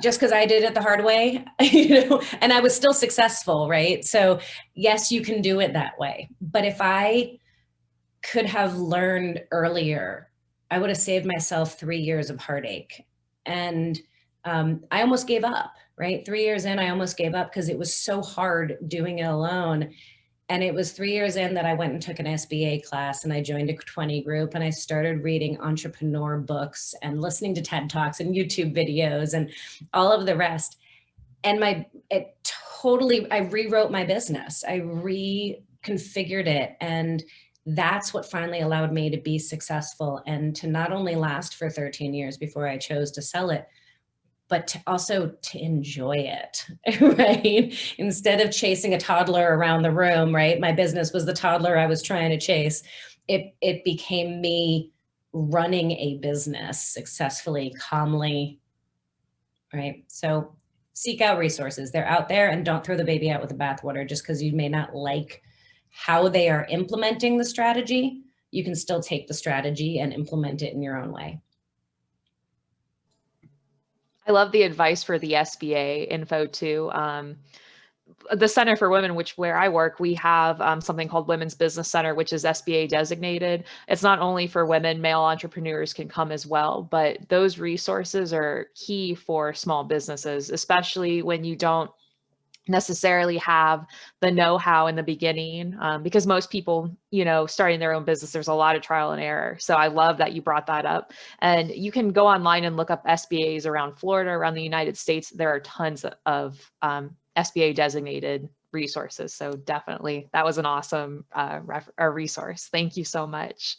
Speaker 4: Just because I did it the hard way, you know, and I was still successful, right? So yes, you can do it that way. But if I could have learned earlier, I would have saved myself 3 years of heartache. And I almost gave up, right? 3 years in, I almost gave up because it was so hard doing it alone. And it was 3 years in that I went and took an SBA class, and I joined a 20 group, and I started reading entrepreneur books and listening to TED Talks and YouTube videos and all of the rest. And I rewrote my business. I reconfigured it. And that's what finally allowed me to be successful and to not only last for 13 years before I chose to sell it, but also to enjoy it, right? Instead of chasing a toddler around the room, right? My business was the toddler I was trying to chase. It became me running a business successfully, calmly, right? So seek out resources. They're out there, and don't throw the baby out with the bathwater just because you may not like how they are implementing the strategy. You can still take the strategy and implement it in your own way.
Speaker 3: I love the advice for the SBA info too. The Center for Women, where I work, we have something called Women's Business Center, which is SBA designated. It's not only for women, male entrepreneurs can come as well, but those resources are key for small businesses, especially when you don't necessarily have the know-how in the beginning, because most people, you know, starting their own business, there's a lot of trial and error. So I love that you brought that up. And you can go online and look up SBAs around Florida, around the United States. There are tons of SBA designated resources. So definitely that was an awesome resource. Thank you so much.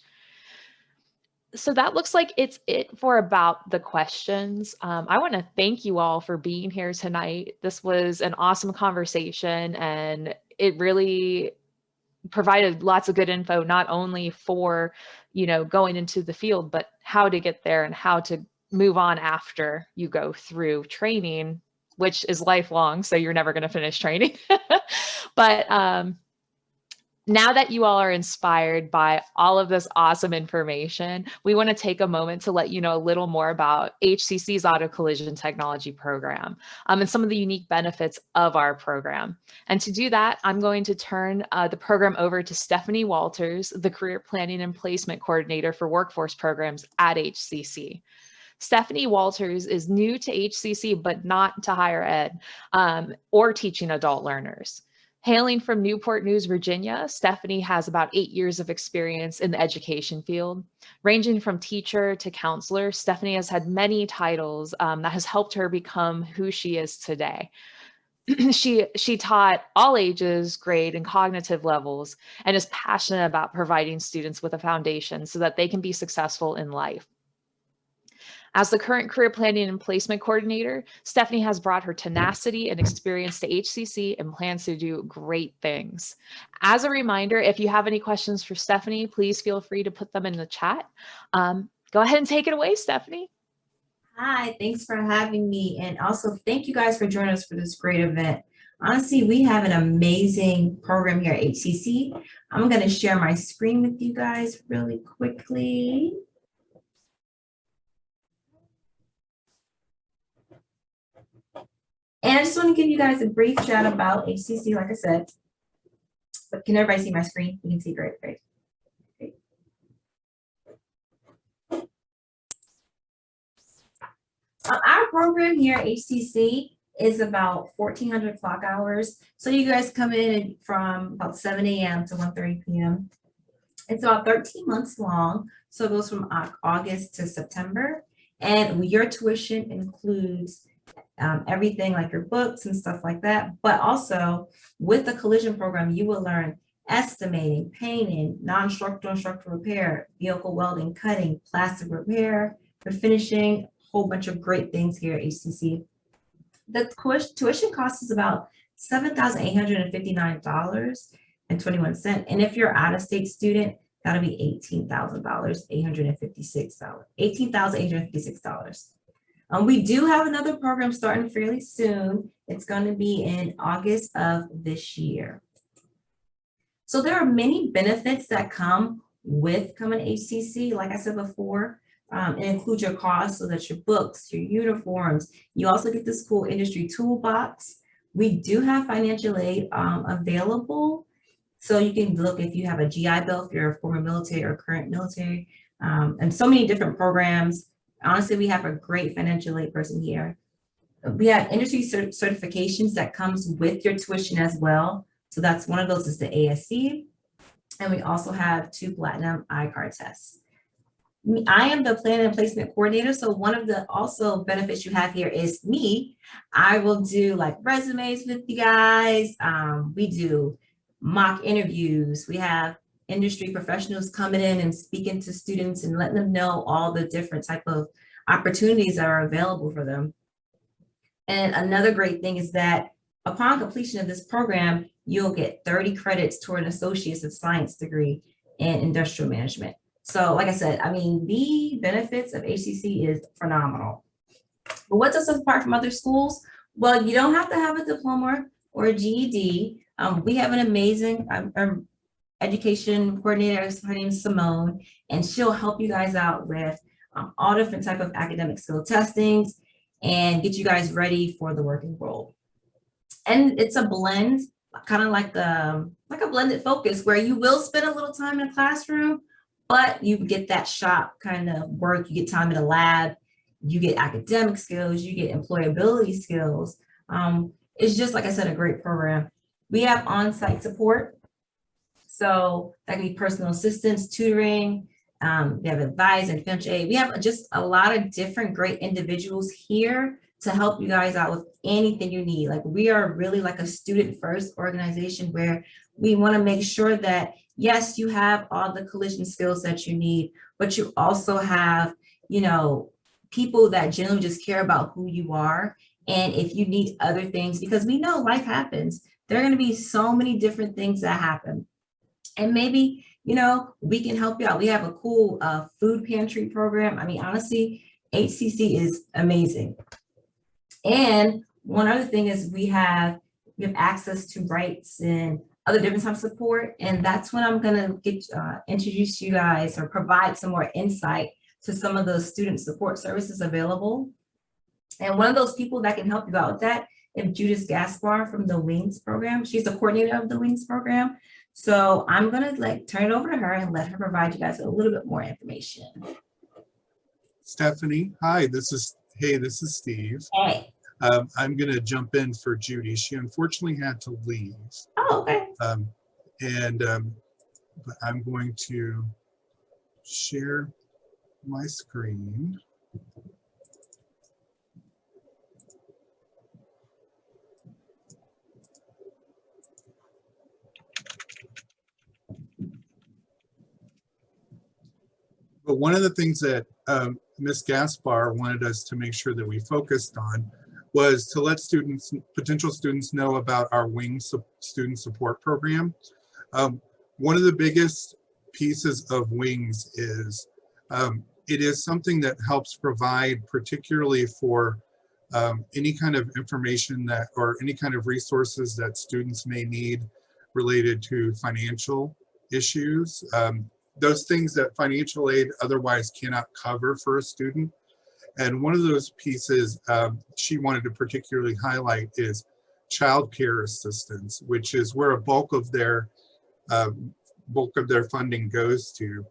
Speaker 3: So that looks like it's it for about the questions. I want to thank you all for being here tonight. This was an awesome conversation, and it really provided lots of good info, not only for, you know, going into the field, but how to get there and how to move on after you go through training, which is lifelong. So you're never going to finish training. But now that you all are inspired by all of this awesome information, we want to take a moment to let you know a little more about HCC's Auto Collision Technology Program and some of the unique benefits of our program. And to do that, I'm going to turn the program over to Stephanie Walters, the Career Planning and Placement Coordinator for Workforce Programs at HCC. Stephanie Walters is new to HCC, but not to higher ed or teaching adult learners. Hailing from Newport News, Virginia, Stephanie has about 8 years of experience in the education field. Ranging from teacher to counselor, Stephanie has had many titles that has helped her become who she is today. She taught all ages, grade, and cognitive levels, and is passionate about providing students with a foundation so that they can be successful in life. As the current career planning and placement coordinator, Stephanie has brought her tenacity and experience to HCC and plans to do great things. As a reminder, if you have any questions for Stephanie, please feel free to put them in the chat. Go ahead and take it away, Stephanie.
Speaker 8: Hi, thanks for having me. And also thank you guys for joining us for this great event. Honestly, we have an amazing program here at HCC. I'm going to share my screen with you guys really quickly. And I just want to give you guys a brief chat about HCC, like I said. But can everybody see my screen? You can see great. Our program here at HCC is about 1,400 clock hours. So you guys come in from about 7 a.m. to 1:30 p.m. It's about 13 months long. So it goes from August to September. And your tuition includes everything like your books and stuff like that. But also with the collision program, you will learn estimating, painting, non-structural and structural repair, vehicle welding, cutting, plastic repair, finishing, a whole bunch of great things here at HCC. The tuition cost is about $7,859.21. And if you're out of state student, that'll be $18,856. $18,856. We do have another program starting fairly soon. It's going to be in August of this year. So there are many benefits that come with coming to HCC. Like I said before, it includes your costs, so that's your books, your uniforms. You also get this cool industry toolbox. We do have financial aid available. So you can look if you have a GI Bill, if you're a former military or current military, and so many different programs. Honestly, we have a great financial aid person here. We have industry certifications that comes with your tuition as well. So that's one of those is the ASC. And we also have 2 platinum iCard tests. I am the planning and placement coordinator. So one of the also benefits you have here is me. I will do like resumes with you guys. We do mock interviews. We have industry professionals coming in and speaking to students and letting them know all the different type of opportunities that are available for them. And another great thing is that upon completion of this program, you'll get 30 credits toward an Associates of Science degree in industrial management. So like I said, I mean, the benefits of HCC is phenomenal. But what does us apart from other schools? Well, you don't have to have a diploma or a GED. We have an amazing education coordinator. Her name is Simone, and she'll help you guys out with all different type of academic skill testings and get you guys ready for the working world. And it's a blend, kind of like a blended focus where you will spend a little time in a classroom, but you get that shop kind of work, you get time in a lab, you get academic skills, you get employability skills. It's just, like I said, a great program. We have on-site support. So that can be personal assistance, tutoring, we have advice and financial aid. We have just a lot of different great individuals here to help you guys out with anything you need. Like we are really like a student first organization where we want to make sure that yes, you have all the collision skills that you need, but you also have, you know, people that generally just care about who you are. And if you need other things, because we know life happens, there are going to be so many different things that happen. And maybe, you know, we can help you out. We have a cool food pantry program. I mean, honestly, HCC is amazing. And one other thing is we have access to rights and other different types of support. And that's when I'm going to introduce you guys or provide some more insight to some of those student support services available. And one of those people that can help you out with that is Judith Gaspar from the Wings program. She's the coordinator of the Wings program. So I'm going to turn it over to her and let her provide you guys a little bit more information.
Speaker 9: Stephanie, hi, this is Steve.
Speaker 8: Hey.
Speaker 9: I'm going to jump in for Judy. She unfortunately had to leave.
Speaker 8: Oh, okay.
Speaker 9: But I'm going to share my screen. But one of the things that Ms. Gaspar wanted us to make sure that we focused on was to let potential students know about our Wings student support program. One of the biggest pieces of Wings is it is something that helps provide, particularly for any kind of information that or any kind of resources that students may need related to financial issues. Those things that financial aid otherwise cannot cover for a student. And one of those pieces she wanted to particularly highlight is childcare assistance, which is where a bulk of their funding goes to.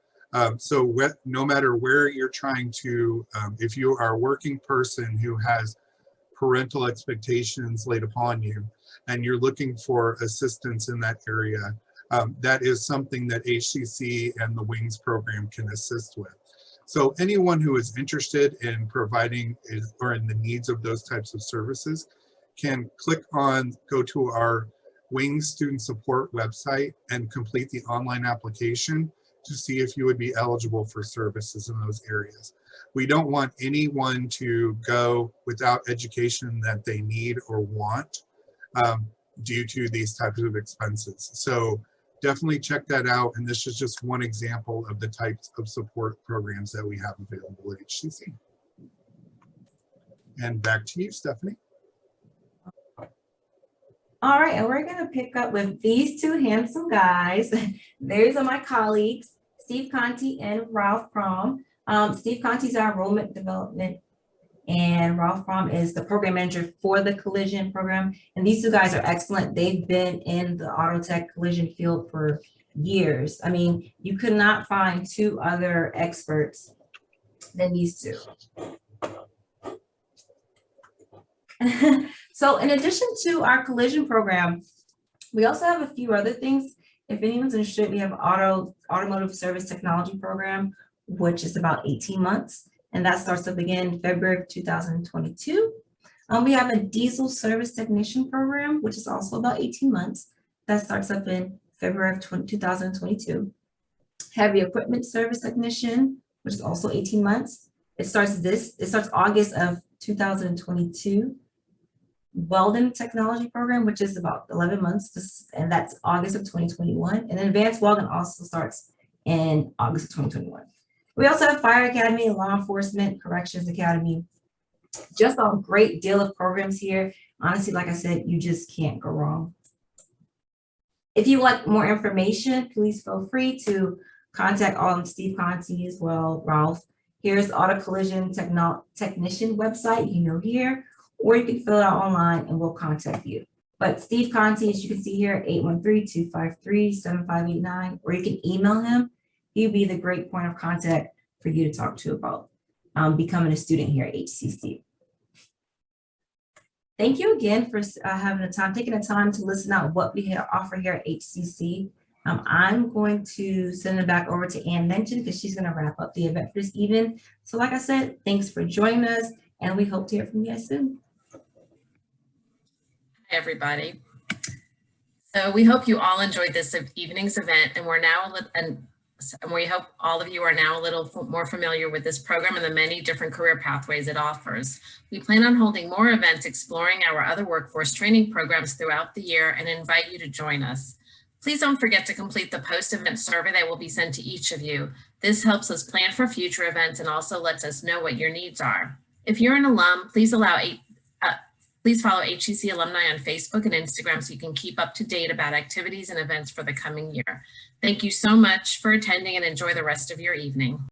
Speaker 9: So no matter where you're trying to, if you are a working person who has parental expectations laid upon you and you're looking for assistance in that area, that is something that HCC and the Wings program can assist with. So anyone who is interested in providing or in the needs of those types of services can go to our Wings student support website and complete the online application to see if you would be eligible for services in those areas. We don't want anyone to go without education that they need or want due to these types of expenses. So definitely check that out. And this is just one example of the types of support programs that we have available at HCC. And back to you, Stephanie.
Speaker 8: All right, and we're gonna pick up with these two handsome guys. These are my colleagues, Steve Conti and Ralph Prom. Steve Conti is our enrollment development, and Ralph Prom is the program manager for the collision program. And these two guys are excellent. They've been in the auto tech collision field for years. I mean, you could not find two other experts than these two. So in addition to our collision program, we also have a few other things. If anyone's interested, we have automotive service technology program, which is about 18 months. And that starts up again February of 2022. We have a diesel service technician program, which is also about 18 months. That starts up in February of 2022. Heavy equipment service technician, which is also 18 months. It starts August of 2022. Welding technology program, which is about 11 months, and that's August of 2021. And advanced welding also starts in August of 2021. We also have Fire Academy, Law Enforcement, Corrections Academy. Just a great deal of programs here. Honestly, like I said, you just can't go wrong. If you want more information, please feel free to contact Steve Conti as well, Ralph. Here's the Auto Collision Technician website, here, or you can fill it out online and we'll contact you. But Steve Conti, as you can see here, 813-253-7589, or you can email him. He'll be the great point of contact for you to talk to about becoming a student here at HCC. Thank you again for taking the time to listen out what we offer here at HCC. I'm going to send it back over to Ann Menchen because she's going to wrap up the event for this evening. So like I said, thanks for joining us, and we hope to hear from you guys soon.
Speaker 2: Hi, everybody. So we hope you all enjoyed this evening's event, and we hope all of you are now a little more familiar with this program and the many different career pathways it offers. We plan on holding more events exploring our other workforce training programs throughout the year and invite you to join us. Please don't forget to complete the post-event survey that will be sent to each of you. This helps us plan for future events and also lets us know what your needs are. If you're an alum, please follow HCC Alumni on Facebook and Instagram so you can keep up to date about activities and events for the coming year. Thank you so much for attending and enjoy the rest of your evening.